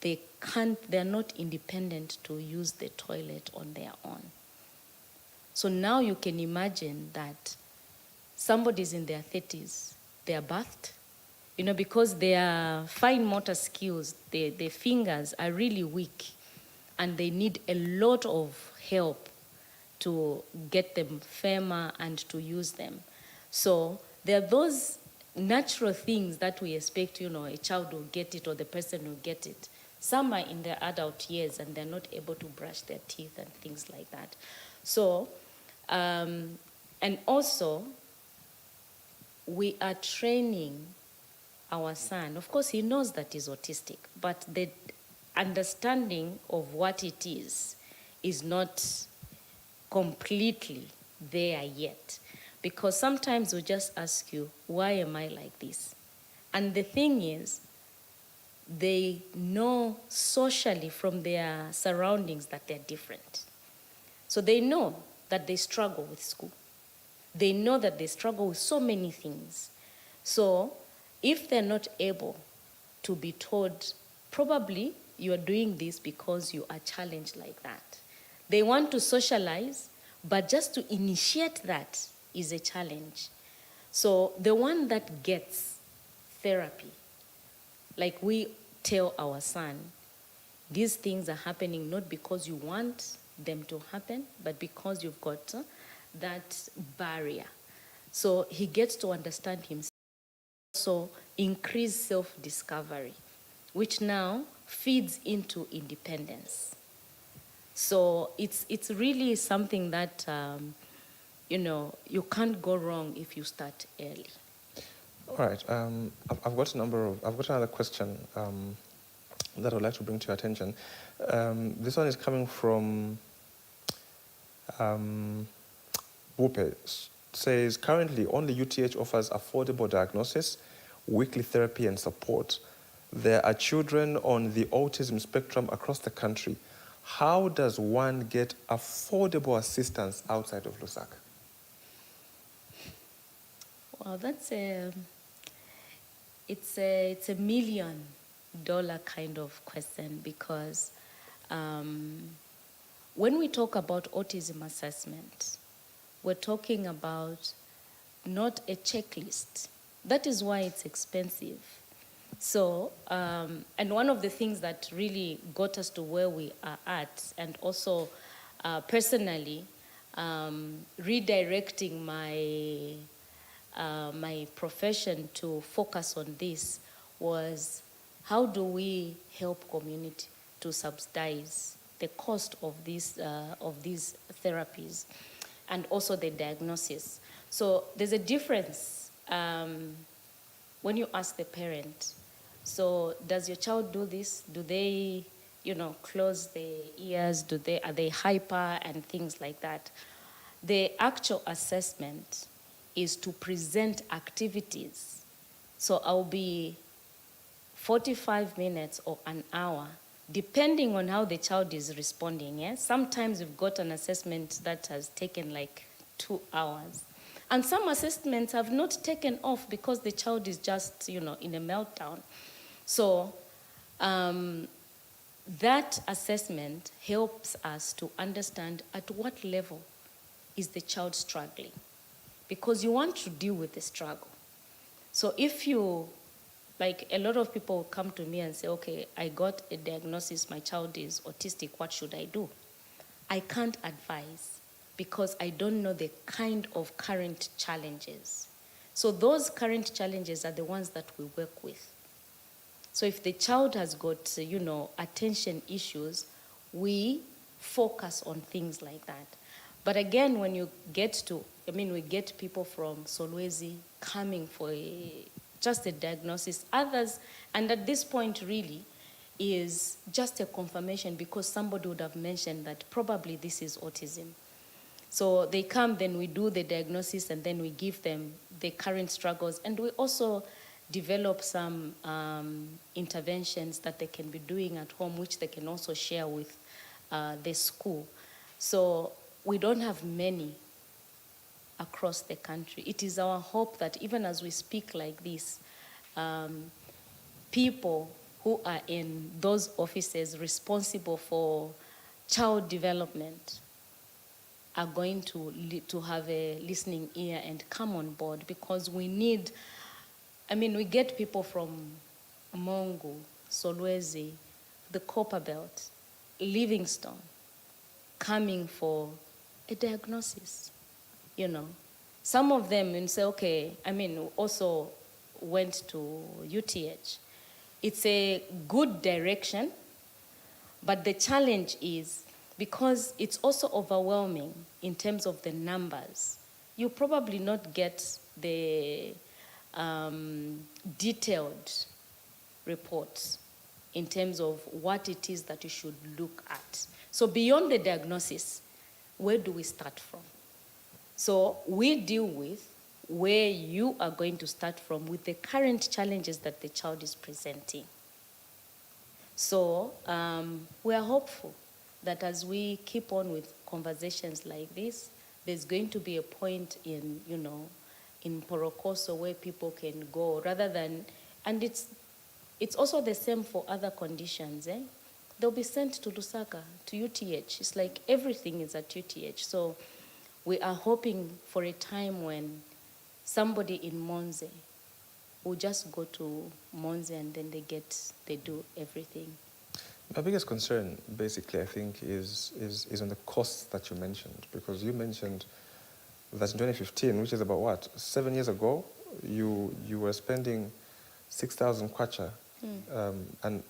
they're not independent to use the toilet on their own. So now you can imagine that somebody's in their 30s, they are birthed, because their fine motor skills, their fingers are really weak, and they need a lot of help to get them firmer and to use them. So there are those natural things that we expect, a child will get it or the person will get it. Some are in their adult years and they're not able to brush their teeth and things like that. So, and also, we are training our son. Of course, he knows that he's autistic, but the understanding of what it is not completely there yet. Because sometimes we just ask you, why am I like this? And the thing is, they know socially from their surroundings that they're different. So they know that they struggle with school. They know that they struggle with so many things. So if they're not able to be told, probably you are doing this because you are challenged like that. They want to socialize, but just to initiate that is a challenge. So the one that gets therapy, like we tell our son, these things are happening not because you want them to happen, but because you've got that barrier. So he gets to understand himself. So increase self-discovery, which now feeds into independence. So it's really something that, you can't go wrong if you start early. All right. I've got another question that I'd like to bring to your attention. This one is coming from Bupe. Says, currently only UTH offers affordable diagnosis, weekly therapy and support. There are children on the autism spectrum across the country. How does one get affordable assistance outside of Lusaka? Well, it's a $1 million kind of question, because when we talk about autism assessment, we're talking about not a checklist. That is why it's expensive. So, and one of the things that really got us to where we are at, and also personally, redirecting my profession to focus on this, was how do we help community to subsidize the cost of these therapies, and also the diagnosis. So there's a difference when you ask the parent, so does your child do this? Do they, close their ears? Are they hyper and things like that? The actual assessment is to present activities. So I'll be 45 minutes or an hour, depending on how the child is responding. Yeah? Sometimes we've got an assessment that has taken like 2 hours. And some assessments have not taken off because the child is just, in a meltdown. So that assessment helps us to understand at what level is the child struggling, because you want to deal with the struggle. So if you, like, a lot of people come to me and say, okay, I got a diagnosis, my child is autistic, what should I do? I can't advise, because I don't know the kind of current challenges. So those current challenges are the ones that we work with. So if the child has got, attention issues, we focus on things like that. But again, when you get to, we get people from Solwezi coming for just a diagnosis. Others, and at this point really, is just a confirmation, because somebody would have mentioned that probably this is autism. So they come, then we do the diagnosis, and then we give them the current struggles. And we also develop some interventions that they can be doing at home, which they can also share with the school. So we don't have many across the country. It is our hope that even as we speak like this, people who are in those offices responsible for child development are going to have a listening ear and come on board, because we need I mean, we get people from Mongo, Solwezi, the Copper Belt, Livingstone, coming for a diagnosis, you know. Some of them and say, okay, I mean, also went to UTH. It's a good direction, but the challenge is because it's also overwhelming in terms of the numbers. You probably not get the detailed reports in terms of what it is that you should look at. So beyond the diagnosis, where do we start from? So we deal with where you are going to start from with the current challenges that the child is presenting. So we are hopeful that as we keep on with conversations like this, there's going to be a point in, you know, in Porokoso where people can go rather than, and it's also the same for other conditions. They'll be sent to Lusaka, to UTH. It's like everything is at UTH. So we are hoping for a time when somebody in Monze will just go to Monze and then they do everything. My biggest concern, basically, I think, is on the costs that you mentioned, because you mentioned that in 2015, which is about what, 7 years ago, you were spending 6,000 kwacha and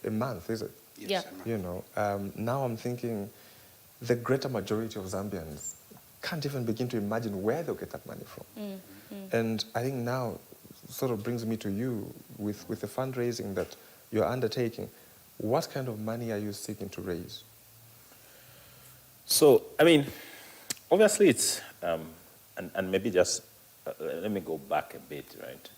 a month, is it? Yeah. You know, now I'm thinking the greater majority of Zambians can't even begin to imagine where they'll get that money from. And I think now sort of brings me to you with the fundraising that you're undertaking. What kind of money are you seeking to raise? So, I mean, obviously it's, and maybe just, let me go back a bit, right?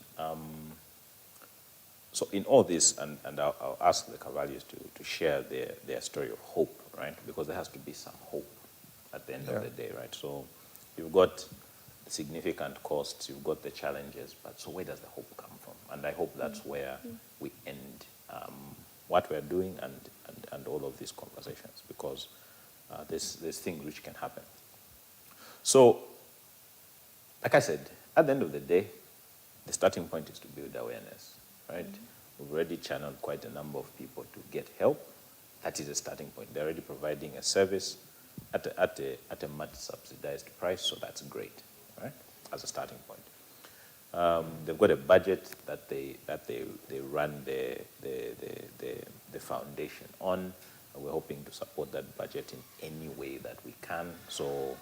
So in all this, and I'll ask the Cavaliers to share their story of hope, right? Because there has to be some hope at the end of the day, right? So you've got significant costs, you've got the challenges, but so where does the hope come from? And I hope that's where we end what we're doing and all of these conversations, because there's things which can happen. So, like I said, at the end of the day, the starting point is to build awareness, right? We've already channeled quite a number of people to get help. That is a starting point. They're already providing a service at a much subsidized price, so that's great, right? As a starting point. They've got a budget that they run the foundation on. We're hoping to support that budget in any way that we can. So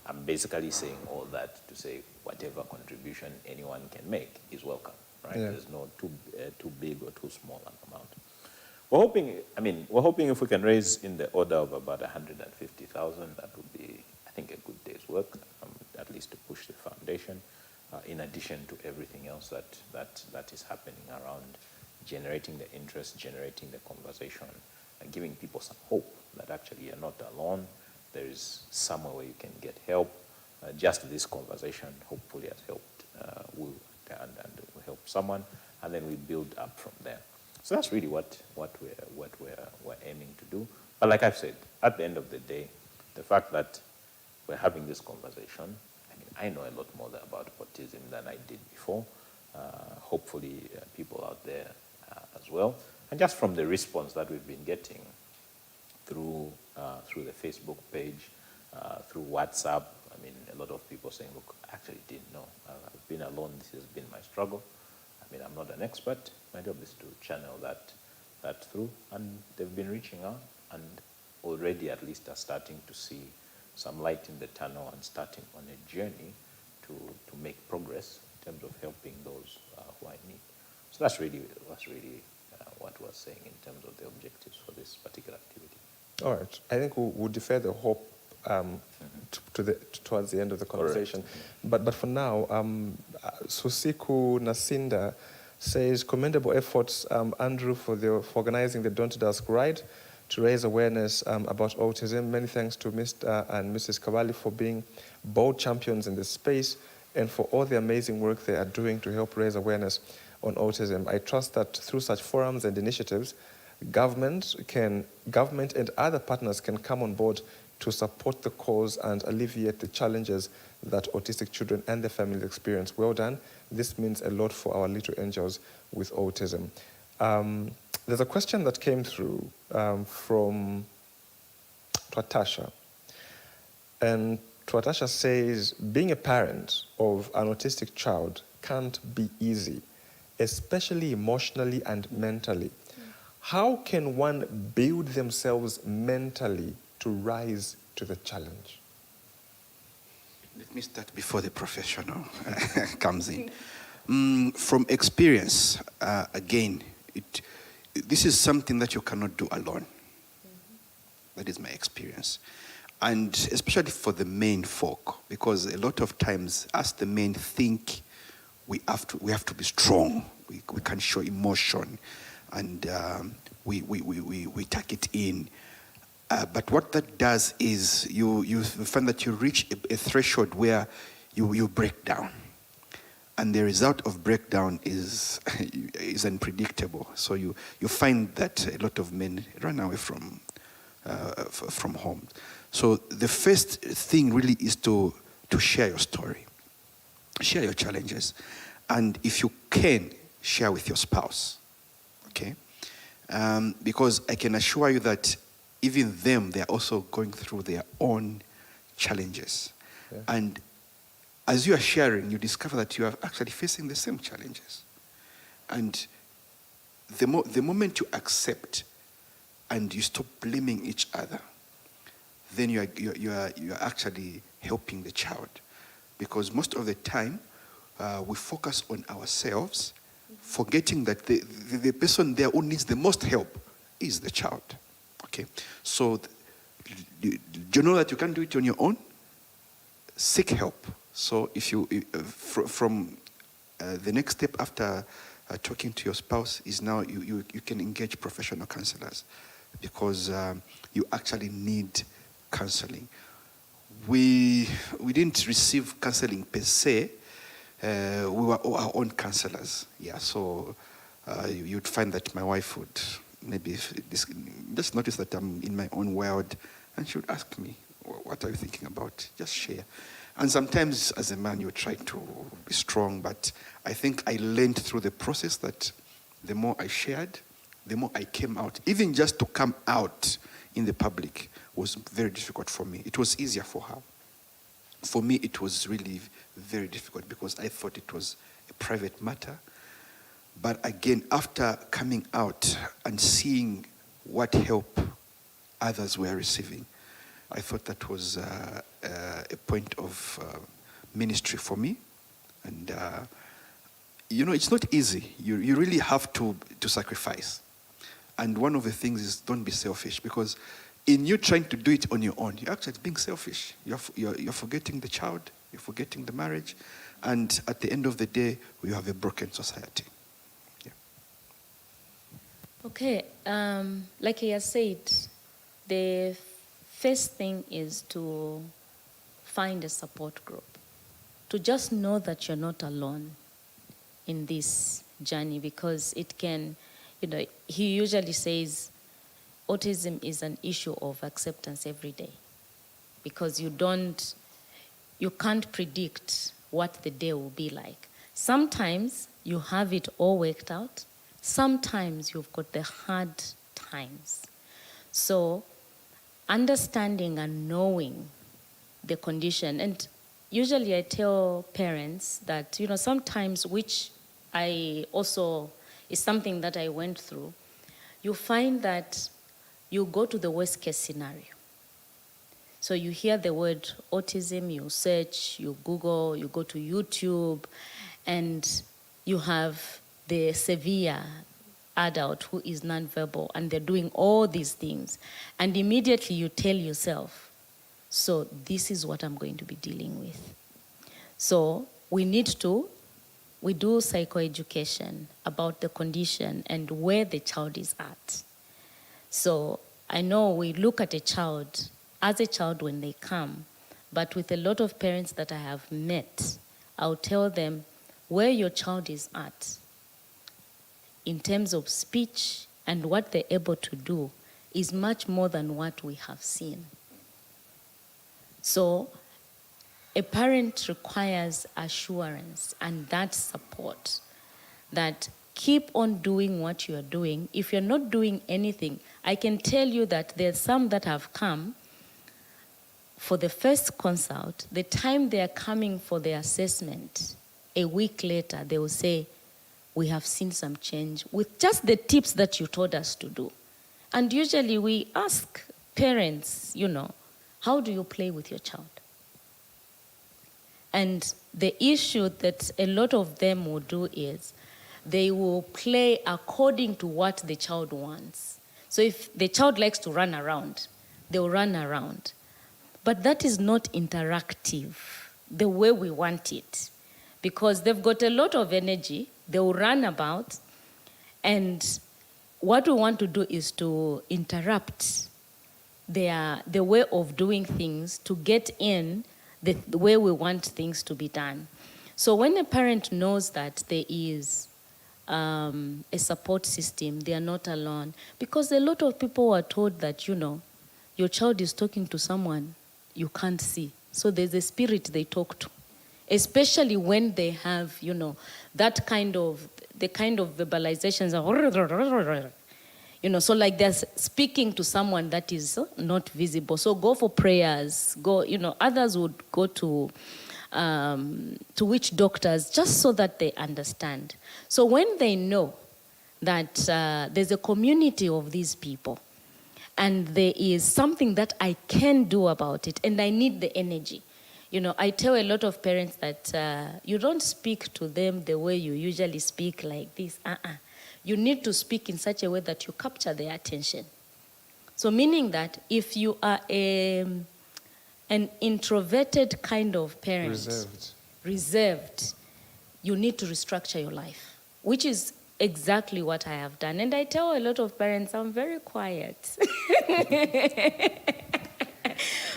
I'm basically saying all that to say whatever contribution anyone can make is welcome, right? Yeah. There's no too big or too small an amount. We're hoping if we can raise in the order of about 150,000, that would be, I think, a good day's work, at least to push the foundation. In addition to everything else that is happening around generating the interest, generating the conversation, and giving people some hope that actually you're not alone. There is somewhere where you can get help. Just this conversation hopefully has helped and will help someone, and then we build up from there. So that's really what we're aiming to do. But like I've said, at the end of the day, the fact that we're having this conversation, I know a lot more about autism than I did before. Hopefully, people out there as well. And just from the response that we've been getting through the Facebook page, through WhatsApp, a lot of people saying, look, I actually didn't know. I've been alone. This has been my struggle. I'm not an expert. My job is to channel that through. And they've been reaching out and already at least are starting to see some light in the tunnel and starting on a journey to make progress in terms of helping those who are in need. So that's really what we're saying in terms of the objectives for this particular activity. All right. I think we'll defer the hope towards the end of the conversation. But for now, Susiku Nasinda says, commendable efforts, Andrew, for organizing the Don't Ask ride to raise awareness about autism. Many thanks to Mr. and Mrs. Kawali for being bold champions in this space and for all the amazing work they are doing to help raise awareness on autism. I trust that through such forums and initiatives, government and other partners can come on board to support the cause and alleviate the challenges that autistic children and their families experience. Well done. This means a lot for our little angels with autism. There's a question that came through from Twatasha. And Twatasha says, being a parent of an autistic child can't be easy, especially emotionally and mentally. How can one build themselves mentally to rise to the challenge? Let me start before the professional comes in. From experience, again, this is something that you cannot do alone. That is my experience. And especially for the main folk, because a lot of times, us the men think we have to be strong. We can show emotion, and we tuck it in. But what that does is you find that you reach a threshold where you break down. And the result of breakdown is unpredictable. So you find that a lot of men run away from home. So the first thing really is to share your story, share your challenges, and if you can, share with your spouse, okay? Because I can assure you that even them, they are also going through their own challenges. Yeah. And as you are sharing, you discover that you are actually facing the same challenges. And the moment you accept and you stop blaming each other, then you are actually helping the child. Because most of the time, we focus on ourselves, forgetting that the person there who needs the most help is the child. Okay, so do you know that you can't do it on your own? Seek help. So if you from the next step after talking to your spouse is now you can engage professional counselors, because you actually need counseling. We didn't receive counseling per se. We were our own counselors. Yeah, so you'd find that my wife would maybe just notice that I'm in my own world, and she would ask me, what are you thinking about? Just share. And sometimes as a man you try to be strong, but I think I learned through the process that the more I shared, the more I came out. Even just to come out in the public was very difficult for me. It was easier for her. For me, it was really very difficult because I thought it was a private matter. But again, after coming out and seeing what help others were receiving, I thought that was a point of ministry for me. And, it's not easy. You really have to sacrifice. And one of the things is don't be selfish, because in you trying to do it on your own, you're actually being selfish. You're forgetting the child, you're forgetting the marriage, and at the end of the day, we have a broken society. Yeah. Okay, like he has said, the first thing is to find a support group, to just know that you're not alone in this journey, because it can, he usually says autism is an issue of acceptance every day, because you can't predict what the day will be like. Sometimes you have it all worked out. Sometimes you've got the hard times. So understanding and knowing the condition, and usually I tell parents that, sometimes, which I also is something that I went through, you find that you go to the worst case scenario. So you hear the word autism, you search, you Google, you go to YouTube, and you have the severe adult who is nonverbal, and they're doing all these things. And immediately you tell yourself, so this is what I'm going to be dealing with. So we do psychoeducation about the condition and where the child is at. So I know we look at a child as a child when they come, but with a lot of parents that I have met, I'll tell them where your child is at in terms of speech and what they're able to do is much more than what we have seen. So a parent requires assurance and that support, that keep on doing what you are doing. If you're not doing anything, I can tell you that there's some that have come for the first consult. The time they are coming for the assessment, a week later, they will say, we have seen some change with just the tips that you told us to do. And usually we ask parents, how do you play with your child? And the issue that a lot of them will do is they will play according to what the child wants. So if the child likes to run around, they'll run around. But that is not interactive the way we want it, because they've got a lot of energy, they will run about, and what we want to do is to interrupt the way of doing things to get in the way we want things to be done. So when a parent knows that there is a support system, they are not alone. Because a lot of people are told that, your child is talking to someone you can't see. So there's a spirit they talk to. Especially when they have, that kind of verbalizations of, so like they're speaking to someone that is not visible. So go for prayers, others would go to witch doctors just so that they understand. So when they know that there's a community of these people and there is something that I can do about it and I need the energy. I tell a lot of parents that you don't speak to them the way you usually speak like this. You need to speak in such a way that you capture their attention. So meaning that if you are an introverted kind of parent, reserved, you need to restructure your life, which is exactly what I have done. And I tell a lot of parents, I'm very quiet.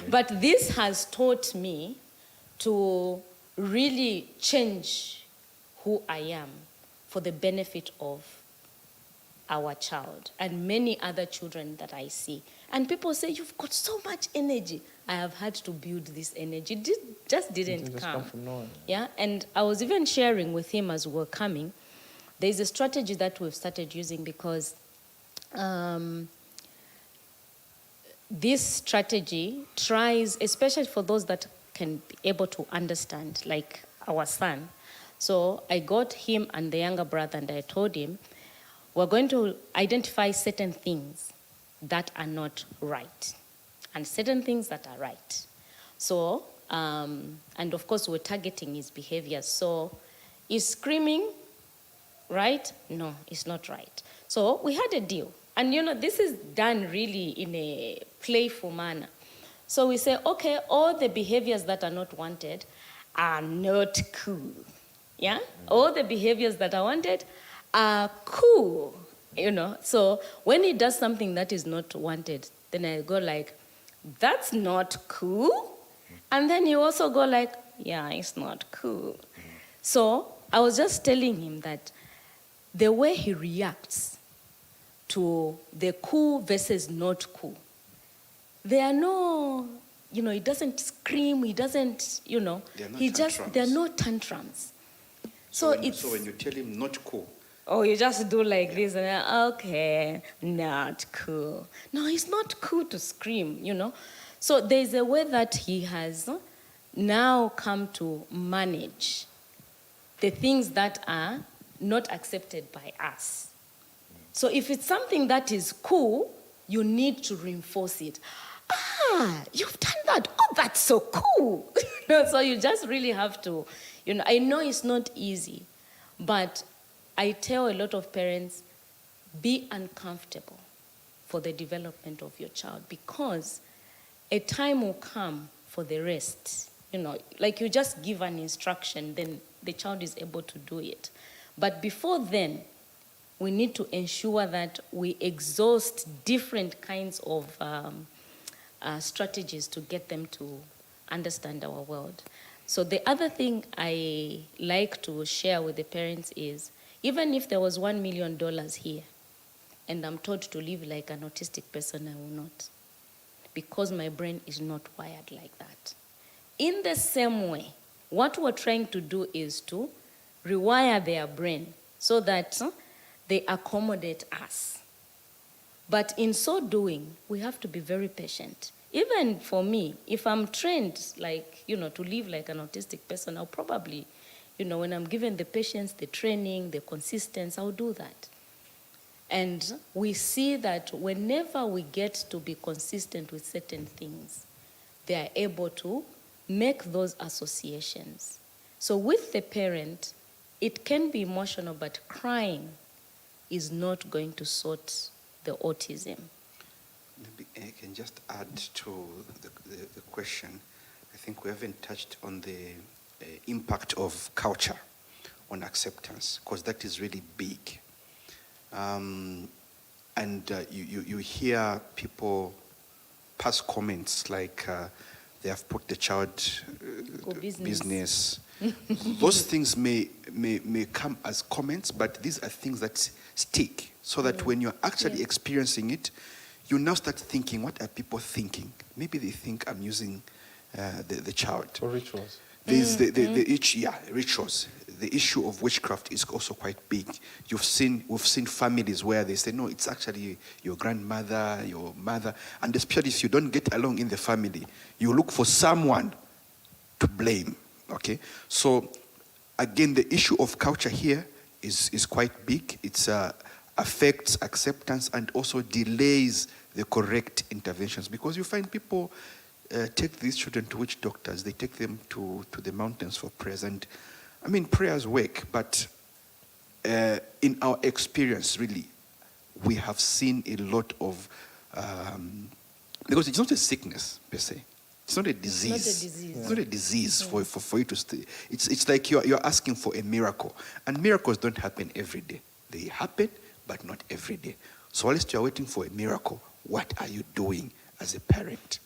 But this has taught me to really change who I am for the benefit of our child and many other children that I see. And people say, you've got so much energy. I have had to build this energy. It just didn't come from nowhere. Yeah, and I was even sharing with him as we were coming, there's a strategy that we've started using because this strategy tries, especially for those that can be able to understand, like our son. So I got him and the younger brother and I told him, we're going to identify certain things that are not right and certain things that are right. So, and of course we're targeting his behaviors. So is screaming right? No, it's not right. So we had a deal. And this is done really in a playful manner. So we say, okay, all the behaviors that are not wanted are not cool. Yeah? All the behaviors that are wanted are cool. So when he does something that is not wanted, then I go like, that's not cool. And then you also go like, yeah, it's not cool. So I was just telling him that the way he reacts to the cool versus not cool, there are no, he doesn't scream, he doesn't, there are no tantrums. So when you tell him not cool, you just do like this, and okay, not cool. No, it's not cool to scream, So there's a way that he has now come to manage the things that are not accepted by us. So if it's something that is cool, you need to reinforce it. You've done that. Oh, that's so cool. So you just really have to, I know it's not easy, but I tell a lot of parents, be uncomfortable for the development of your child because a time will come for the rest. Like you just give an instruction, then the child is able to do it. But before then, we need to ensure that we exhaust different kinds of strategies to get them to understand our world. So the other thing I like to share with the parents is, even if there was $1 million here, and I'm told to live like an autistic person, I will not. Because my brain is not wired like that. In the same way, what we're trying to do is to rewire their brain so that they accommodate us. But in so doing, we have to be very patient. Even for me, if I'm trained to live like an autistic person, I'll probably, when I'm given the patience, the training, the consistency, I'll do that. And we see that whenever we get to be consistent with certain things, they are able to make those associations. So with the parent, it can be emotional, but crying is not going to sort the autism. Maybe I can just add to the question. I think we haven't touched on the impact of culture on acceptance, because that is really big. You hear people pass comments like they have put the child business. Those things may come as comments, but these are things that stick, so that when you're actually experiencing it, you now start thinking, what are people thinking? Maybe they think I'm using the child. Or rituals. There's rituals. The issue of witchcraft is also quite big. We've seen families where they say, no, it's actually your grandmother, your mother, and especially if you don't get along in the family, you look for someone to blame. Okay, so again, the issue of culture here is quite big. It affects acceptance and also delays the correct interventions, because you find people take these children to witch doctors. They take them to the mountains for prayers, and I mean, prayers work, but in our experience, really, we have seen a lot of because it's not a sickness per se. It's not a disease. It's not a disease for you to stay. It's like you're asking for a miracle. And miracles don't happen every day. They happen, but not every day. So whilst you're waiting for a miracle, what are you doing as a parent?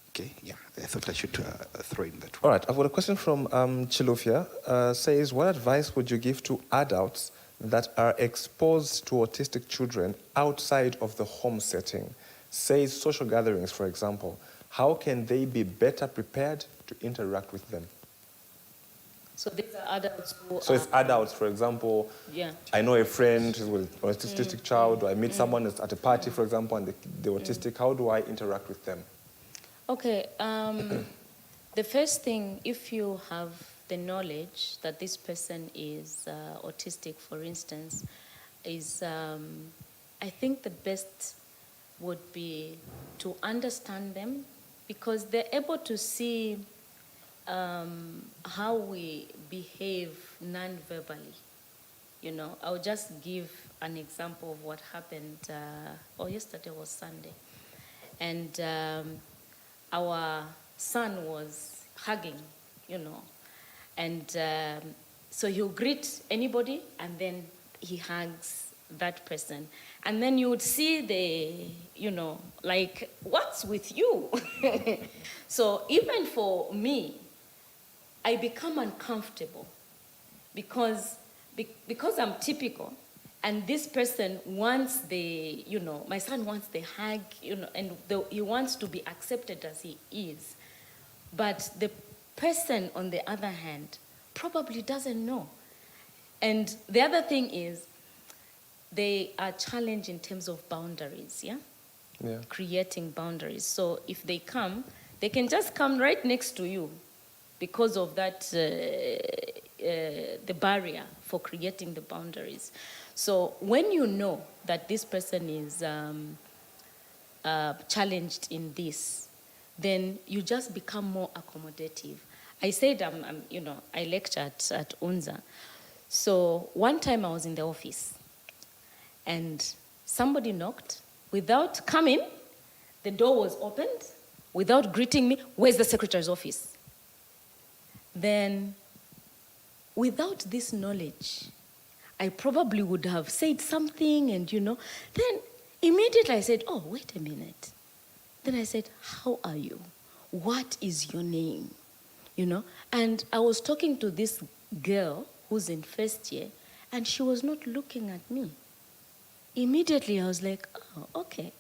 Okay, yeah, I thought I should throw in that one. All right, I've got a question from Chilufia. Says, what advice would you give to adults that are exposed to autistic children outside of the home setting? Say social gatherings, for example. How can they be better prepared to interact with them? So these are adults who So it's adults, for example. Yeah. I know a friend with an autistic child, or I meet someone at a party, for example, and they're autistic. How do I interact with them? Okay. The first thing, if you have the knowledge that this person is autistic, for instance, is I think the best would be to understand them, because they're able to see how we behave non-verbally. I'll just give an example of what happened. Yesterday was Sunday, and our son was hugging, and so he'll greet anybody, and then he hugs that person. And then you would see what's with you? So even for me, I become uncomfortable because I'm typical, and this person wants my son wants the hug, and he wants to be accepted as he is. But the person, on the other hand, probably doesn't know. And the other thing is, they are challenged in terms of boundaries, yeah? Creating boundaries. So if they come, they can just come right next to you because of that, the barrier for creating the boundaries. So when you know that this person is challenged in this, then you just become more accommodative. I said, I lecture at UNZA. So one time I was in the office, and somebody knocked. Without coming, the door was opened. Without greeting me, where's the secretary's office? Then, without this knowledge, I probably would have said something, and then immediately I said, oh, wait a minute. Then I said, how are you? What is your name? And I was talking to this girl who's in first year, and she was not looking at me. Immediately I was like, oh, okay.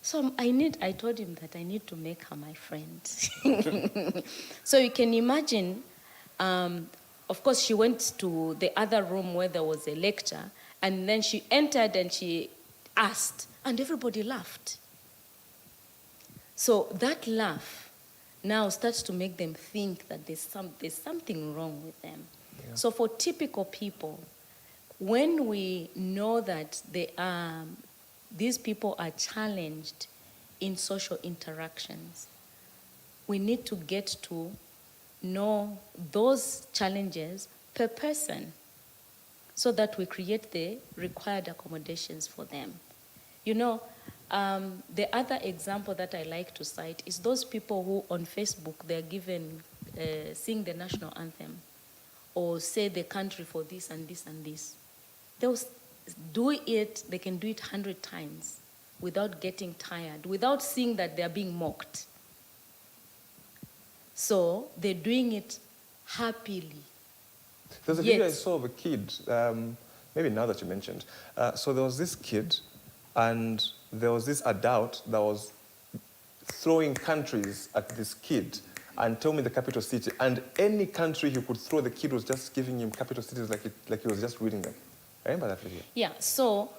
So I told him that I need to make her my friend. So you can imagine, of course, she went to the other room where there was a lecture, and then she entered and she asked, and everybody laughed. So that laugh now starts to make them think that there's something wrong with them. Yeah. So for typical people, when we know that these people are challenged in social interactions, we need to get to know those challenges per person so that we create the required accommodations for them. You know, the other example that I like to cite is those people who on Facebook, they're given, sing the national anthem or say the country for this and this and this. They'll do it, they can do it 100 times without getting tired, without seeing that they're being mocked. So they're doing it happily. There's a video I saw of a kid, maybe now that you mentioned. So there was this kid, and there was this adult that was throwing countries at this kid and told me the capital city. And any country he could throw, the kid was just giving him capital cities like he was just reading them. I remember that video. Yeah, so,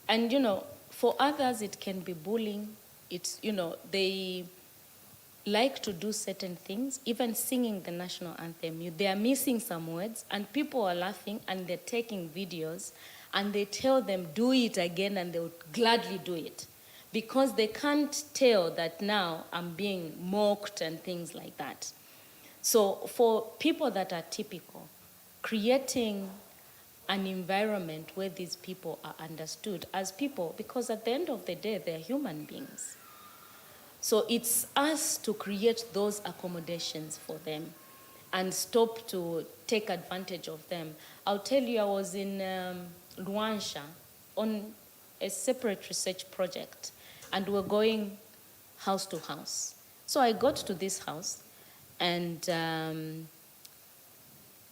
and you know, for others it can be bullying. It's, you know, they like to do certain things, even singing the national anthem. They are missing some words, and people are laughing, and they're taking videos, and they tell them, do it again, and they would gladly do it. Because they can't tell that now I'm being mocked and things like that. So for people that are typical, creating an environment where these people are understood as people, because at the end of the day, they're human beings. So it's us to create those accommodations for them and stop to take advantage of them. I'll tell you, I was in Luansha on a separate research project, and we're going house to house. So I got to this house, and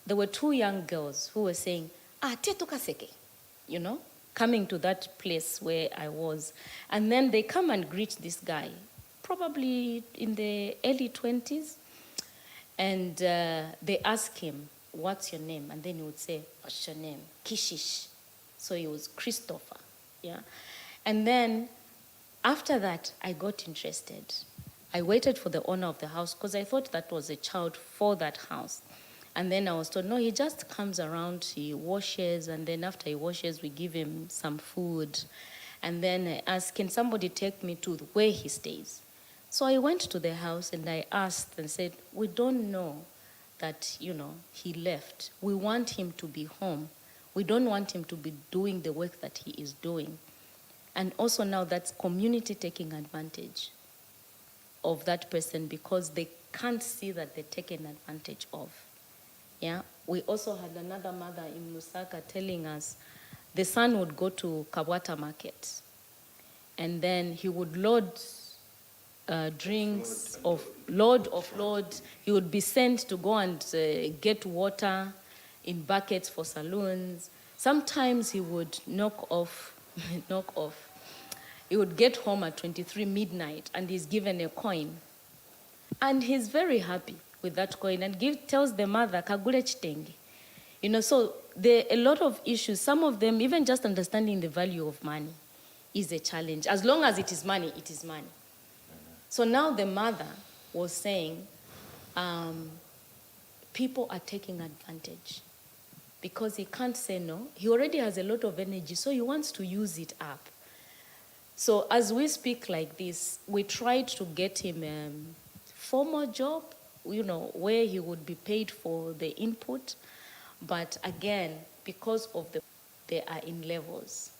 there were two young girls who were saying, Tetukaseke, you know, coming to that place where I was. And then they come and greet this guy, probably in the early 20s. And they ask him, what's your name? And then he would say, what's your name? Kishish. So he was Christopher, yeah. And then after that, I got interested. I waited for the owner of the house because I thought that was a child for that house. And then I was told, no, he just comes around, he washes, and then after he washes, we give him some food. And then I asked, can somebody take me to where he stays? So I went to the house and I asked and said, we don't know that, you know, he left. We want him to be home. We don't want him to be doing the work that he is doing. And also now that's community taking advantage of that person because they can't see that they're taken advantage of. Yeah. We also had another mother in Lusaka telling us the son would go to Kabwata market and then he would load drinks, load. He would be sent to go and get water in buckets for saloons. Sometimes he would knock off. He would get home at 23 midnight and he's given a coin. And he's very happy with that coin and tells the mother, Kagule chitenge. You know, so there are a lot of issues. Some of them, even just understanding the value of money is a challenge. As long as it is money, it is money. So now the mother was saying, people are taking advantage because he can't say no. He already has a lot of energy, so he wants to use it up. So as we speak like this, we tried to get him a formal job, you know, where he would be paid for the input. But again, because of they are in levels.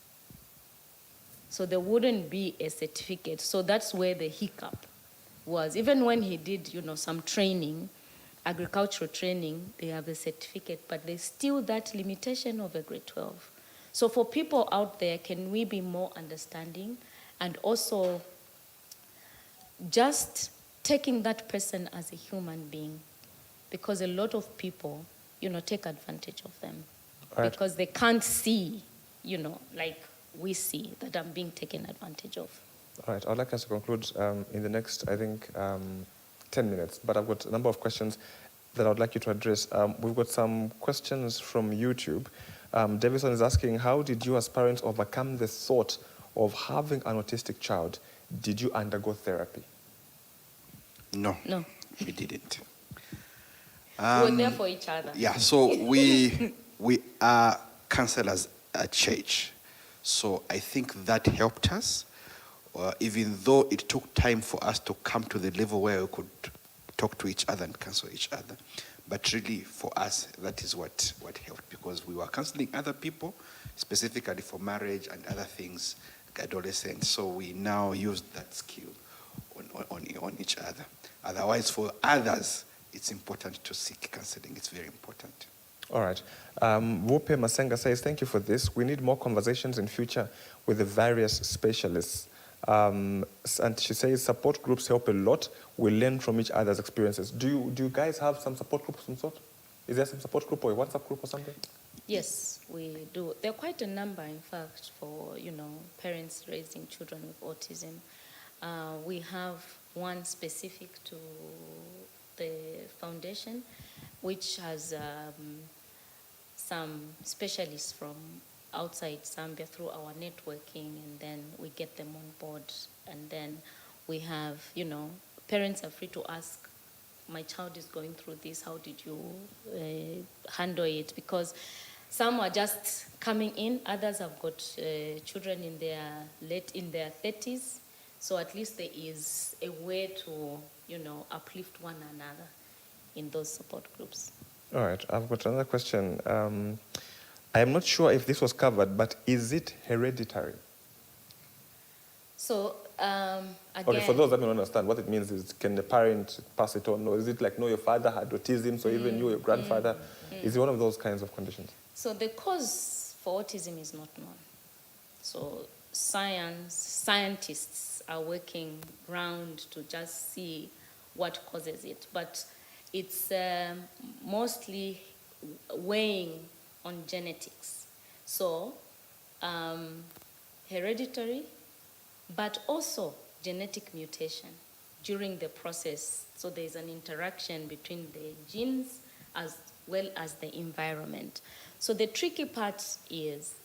So there wouldn't be a certificate. So that's where the hiccup was. Even when he did, you know, some training, agricultural training, they have a certificate, but there's still that limitation of a grade 12. So for people out there, can we be more understanding and also just taking that person as a human being? Because a lot of people, you know, take advantage of them because they can't see, you know, like we see that I'm being taken advantage of. All right, I'd like us to conclude in the next, I think, 10 minutes, but I've got a number of questions that I'd like you to address. We've got some questions from YouTube. Davison is asking, how did you as parents overcome the thought of having an autistic child? Did you undergo therapy? No, No. we didn't. We're there for each other. Yeah, so we are counselors at church. So I think that helped us, even though it took time for us to come to the level where we could talk to each other and counsel each other. But really, for us, that is what helped, because we were counseling other people, specifically for marriage and other things, adolescents. So we now use that skill on each other. Otherwise, for others, it's important to seek counseling. It's very important. All right. Wupe Masenga says, thank you for this. We need more conversations in future with the various specialists. And she says, support groups help a lot. We learn from each other's experiences. Do you guys have some support group of some sort? Is there some support group or a WhatsApp group or something? Yes, we do. There are quite a number, in fact, for, parents raising children with autism. We have one specific to the foundation, which has some specialists from outside Zambia through our networking, and then we get them on board. And then we have, parents are free to ask, my child is going through this, how did you handle it? Because some are just coming in, others have got children in their 30s. So at least there is a way to, uplift one another in those support groups. All right, I've got another question. I am not sure if this was covered, but is it hereditary? So, again... Okay, for those that don't understand, what it means is, can the parent pass it on? Or is it like, no, your father had autism, so even you, your grandfather, is it one of those kinds of conditions? So the cause for autism is not known. So scientists are working round to just see what causes it. But it's mostly weighing on genetics. So hereditary, but also genetic mutation during the process. So there's an interaction between the genes as well as the environment. So the tricky part is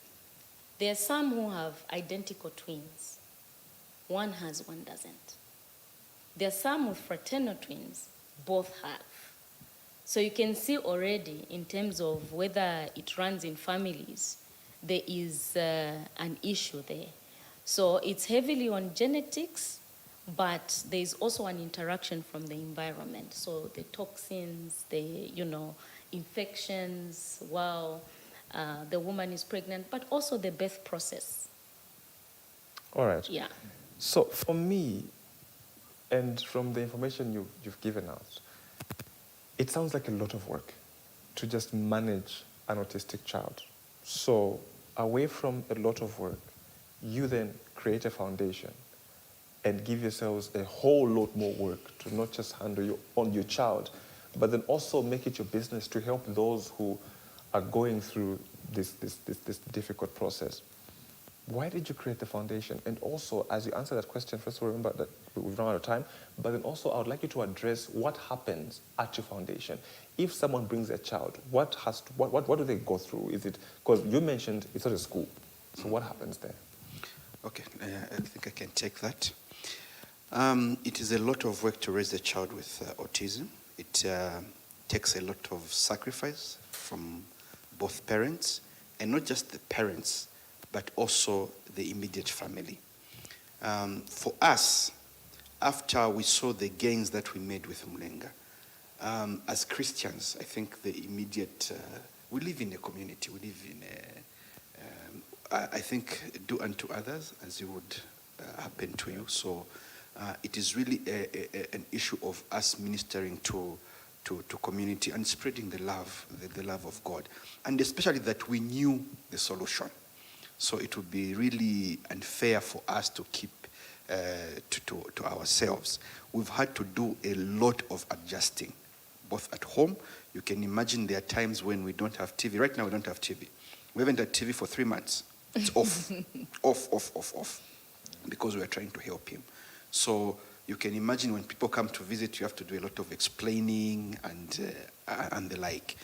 there are some who have identical twins. One has, one doesn't. There are some with fraternal twins, both have. So you can see already in terms of whether it runs in families, there is an issue there. So it's heavily on genetics, but there's also an interaction from the environment. So the toxins, the infections while the woman is pregnant, but also the birth process. All right. Yeah. So for me, and from the information you've given us, it sounds like a lot of work to just manage an autistic child. So away from a lot of work, you then create a foundation and give yourselves a whole lot more work to not just handle your child, but then also make it your business to help those who are going through this difficult process. Why did you create the foundation? And also, as you answer that question, first of all, remember that we've run out of time, but then also I would like you to address what happens at your foundation. If someone brings a child, what do they go through? Is it, because you mentioned it's not a school, so what happens there? Okay, I think I can take that. It is a lot of work to raise a child with autism. It takes a lot of sacrifice from both parents, and not just the parents, but also the immediate family. For us, after we saw the gains that we made with Mlenga, as Christians, I think the immediate, we live in a community, we live in I think do unto others as you would happen to you. So it is really an issue of us ministering to community and spreading the love of God. And especially that we knew the solution. So it would be really unfair for us to keep to ourselves. We've had to do a lot of adjusting, both at home. You can imagine there are times when we don't have TV. Right now we don't have TV. We haven't had TV for 3 months. It's off, off. because we are trying to help him. So you can imagine when people come to visit, you have to do a lot of explaining and the like.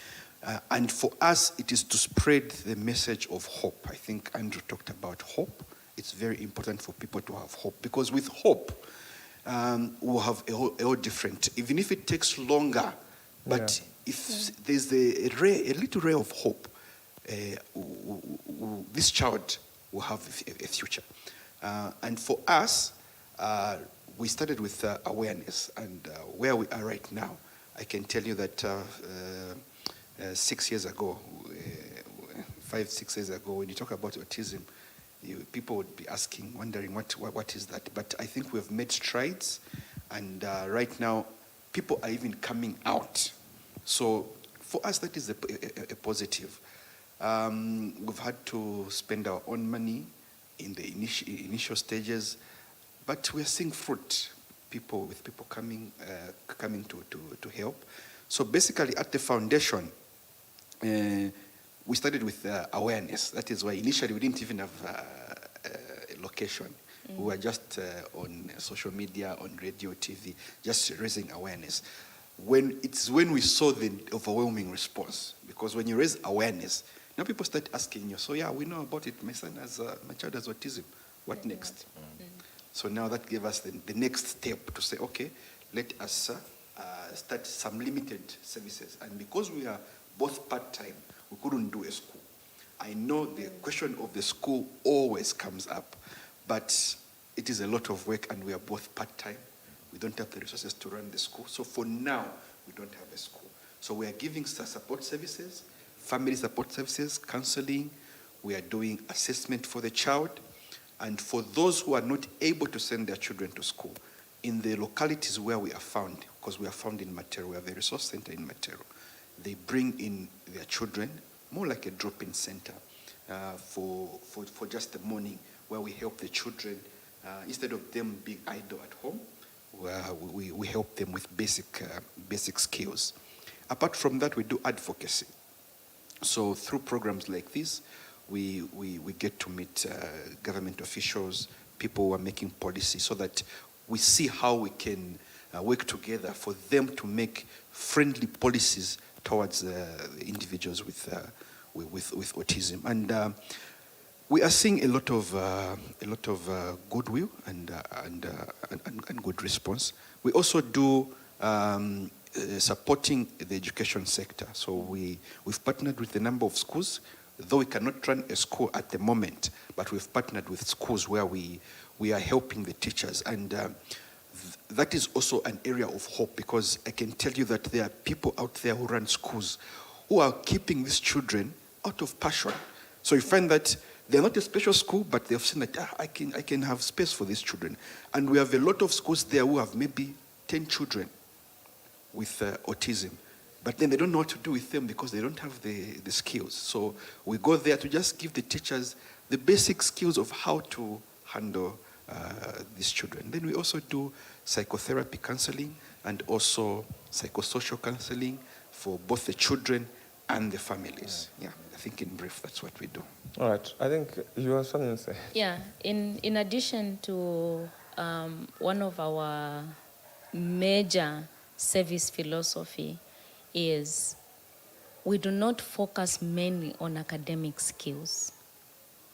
And for us, it is to spread the message of hope. I think Andrew talked about hope. It's very important for people to have hope, because with hope, we'll have a whole different, even if it takes longer, but if there's a little ray of hope, this child will have a future. And for us, we started with awareness, and where we are right now, I can tell you that 6 years ago, 5, 6 years ago, when you talk about autism, people would be asking, wondering what is that? But I think we have made strides, and right now, people are even coming out. So for us, that is a positive. We've had to spend our own money in the initial stages, but we're seeing fruit. People coming to help. So basically, at the foundation, we started with awareness. That is why initially we didn't even have a location. We were just on social media, on radio, TV, just raising awareness. When we saw the overwhelming response, because when you raise awareness, now people start asking you, so yeah, we know about it. My child has autism. What next? So now that gave us the next step to say, okay, let us start some limited services. And because we are both part-time, we couldn't do a school. I know the question of the school always comes up, but it is a lot of work, and we are both part-time. We don't have the resources to run the school. So for now, we don't have a school. So we are giving support services, family support services, counseling. We are doing assessment for the child. And for those who are not able to send their children to school, in the localities where we are found, because we are found in Matero, we have a resource center in Matero, they bring in their children, more like a drop-in center, for just the morning, where we help the children. Instead of them being idle at home, we help them with basic skills. Apart from that, we do advocacy. So through programs like this, we get to meet government officials, people who are making policy, so that we see how we can work together for them to make friendly policies towards individuals with autism. And we are seeing a lot of goodwill and good response. We also do supporting the education sector. So we've partnered with a number of schools, though we cannot run a school at the moment, but we've partnered with schools where we are helping the teachers. And that is also an area of hope, because I can tell you that there are people out there who run schools who are keeping these children out of passion. So you find that they're not a special school, but they've seen that I can have space for these children. And we have a lot of schools there who have maybe 10 children with autism. But then they don't know what to do with them because they don't have the skills. So we go there to just give the teachers the basic skills of how to handle these children. Then we also do psychotherapy counseling and also psychosocial counseling for both the children and the families. Yeah, I think in brief, that's what we do. All right. I think you have something to say. Yeah. In addition to one of our major service philosophy is we do not focus mainly on academic skills.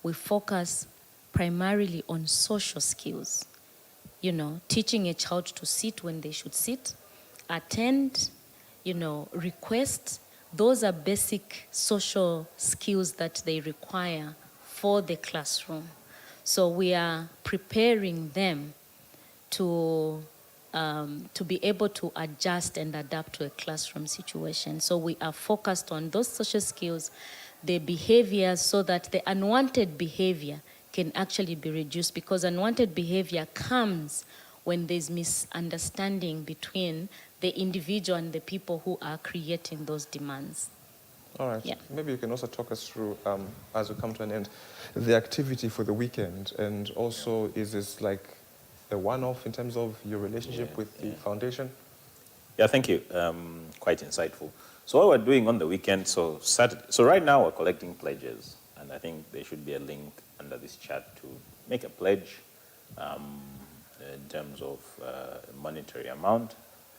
We focus primarily on social skills. You know, teaching a child to sit when they should sit, attend, request. Those are basic social skills that they require for the classroom. So we are preparing them to be able to adjust and adapt to a classroom situation. So we are focused on those social skills, the behaviors, so that the unwanted behavior can actually be reduced, because unwanted behavior comes when there's misunderstanding between the individual and the people who are creating those demands. All right. Yeah. Maybe you can also talk us through, as we come to an end, the activity for the weekend, and also is this like a one-off in terms of your relationship with the foundation? Yeah, thank you. Quite insightful. So what we're doing on the weekend, so right now we're collecting pledges, and I think there should be a link under this chat to make a pledge In terms of monetary amount,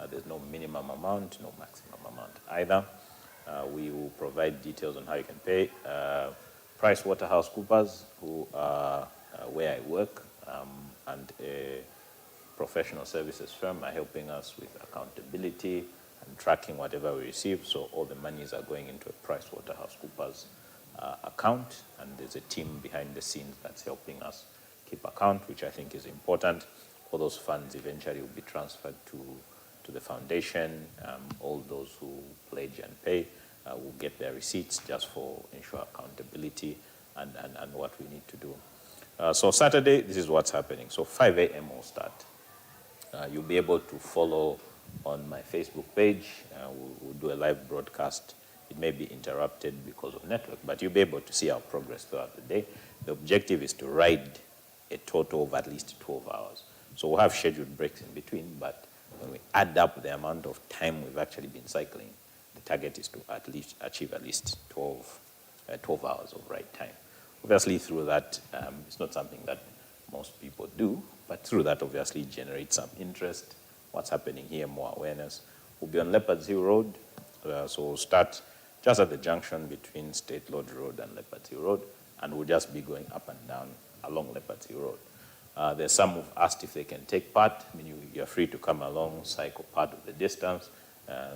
there's no minimum amount, no maximum amount either. We will provide details on how you can pay. PricewaterhouseCoopers, who are where I work, and a professional services firm are helping us with accountability and tracking whatever we receive. So all the monies are going into a PricewaterhouseCoopers account, and there's a team behind the scenes that's helping us keep account, which I think is important. All those funds eventually will be transferred to the foundation. All those who pledge and pay will get their receipts just for ensure accountability and what we need to do. So Saturday, this is what's happening. So 5 a.m. will start. You'll be able to follow on my Facebook page. We'll do a live broadcast. It may be interrupted because of network, but you'll be able to see our progress throughout the day. The objective is to ride a total of at least 12 hours. So we'll have scheduled breaks in between, but when we add up the amount of time we've actually been cycling, the target is to at least achieve at least 12 hours of ride time. Obviously, through that, it's not something that most people do, but through that, obviously, generate some interest. What's happening here, more awareness. We'll be on Leopards Hill Road, so we'll start just at the junction between State Lodge Road and Leopards Hill Road, and we'll just be going up and down along Leopards Hill Road. There's some who've asked if they can take part. I mean, you're free to come along, cycle part of the distance.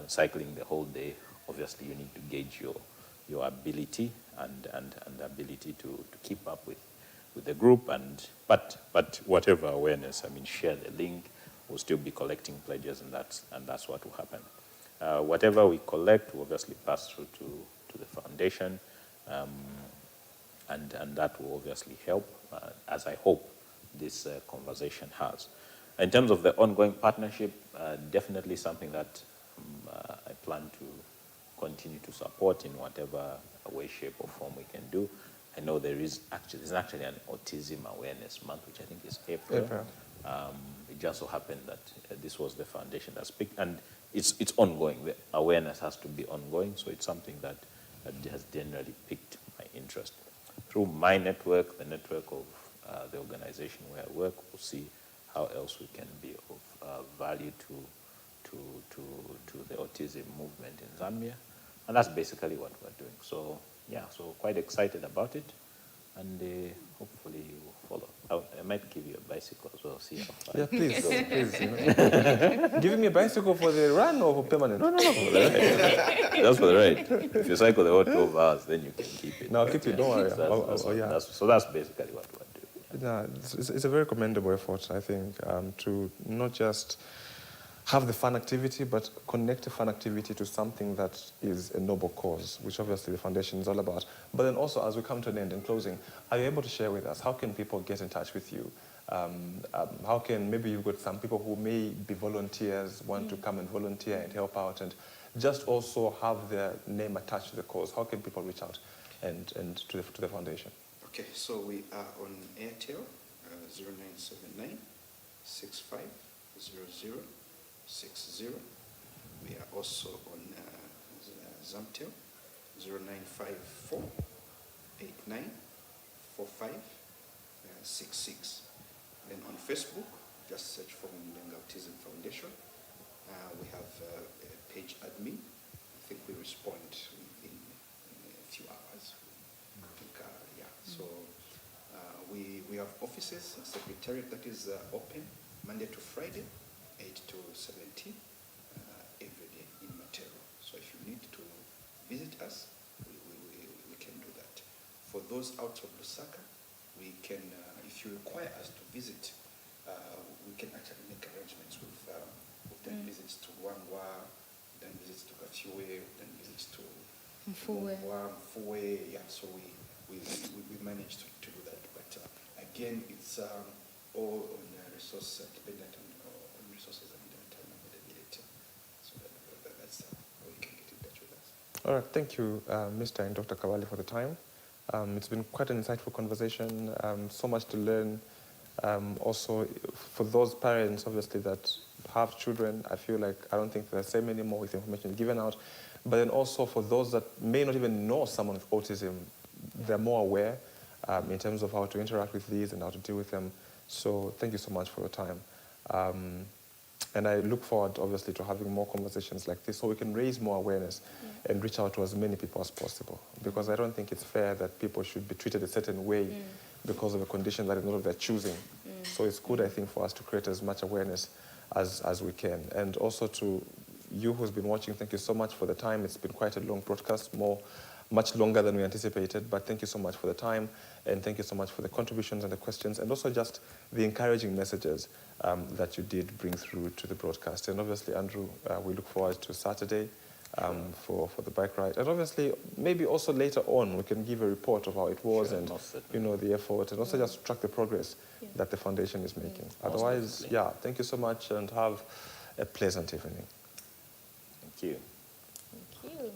Cycling the whole day, obviously, you need to gauge your ability and ability to keep up with the group. But whatever awareness, I mean, share the link. We'll still be collecting pledges, and that's what will happen. Whatever we collect will obviously pass through to the foundation, and that will obviously help, as I hope this conversation has. In terms of the ongoing partnership, definitely something that I plan to continue to support in whatever way, shape, or form we can do. I know there's actually an autism awareness month, which I think is April. It just so happened that this was the foundation that picked, and it's ongoing. The awareness has to be ongoing, so it's something that has generally piqued my interest. Through my network, the network of the organization where I work, we'll see how else we can be of value to the autism movement in Zambia. And that's basically what we're doing. So, yeah, so quite excited about it. And hopefully you will follow. I might give you a bicycle as well, see how far. Yeah, please, please. You know. Giving me a bicycle for the run or for permanent? No, for the ride. That's for the ride. If you cycle the whole 12 hours, then you can keep it. No, keep it, don't worry. So that's basically what we're doing. Yeah, it's a very commendable effort, I think, to not just have the fun activity, but connect the fun activity to something that is a noble cause, which obviously the foundation is all about. But then also, as we come to an end in closing, are you able to share with us, how can people get in touch with you? How can, maybe you've got some people who may be volunteers, want to come and volunteer and help out, and just also have their name attached to the cause. How can people reach out and to the foundation? Okay, so we are on Airtel, 0979 6500 60. We are also on Zamtel, 0954 89 45 66. Then on Facebook, just search for Mlenga Autism Foundation. We have a page admin. I think we respond within a few hours. I think, So we have offices, a secretariat that is open Monday to Friday, 8 to 17, every day in Matero. So if you need to visit us, we can do that. For those out of Lusaka, we can, if you require us to visit, we can actually make arrangements. We've done visits to Wangwa, done visits to Chibuye, done visits to Mfuwe. Yeah, so we managed to do that. But again, it's all on resource dependent on resources and time availability. So that's how you can get in touch with us. All right, thank you, Mr. and Dr. Kawali, for the time. It's been quite an insightful conversation, so much to learn. Also, for those parents, obviously, that have children, I feel like I don't think they're the same anymore with information given out. But then also for those that may not even know someone with autism, they're more aware. in terms of how to interact with these and how to deal with them. So thank you so much for your time. And I look forward, obviously, to having more conversations like this so we can raise more awareness and reach out to as many people as possible. Because I don't think it's fair that people should be treated a certain way because of a condition that is not of their choosing. So it's good, I think, for us to create as much awareness as we can. And also to you who's been watching, thank you so much for the time. It's been quite a long broadcast, much longer than we anticipated, but thank you so much for the time, and thank you so much for the contributions and the questions, and also just the encouraging messages that you did bring through to the broadcast. And obviously, Andrew, we look forward to Saturday for the bike ride. And obviously, maybe also later on, we can give a report of how it was and, the effort, and also just track the progress that the foundation is making. Otherwise, thank you so much, and have a pleasant evening. Thank you. Thank you.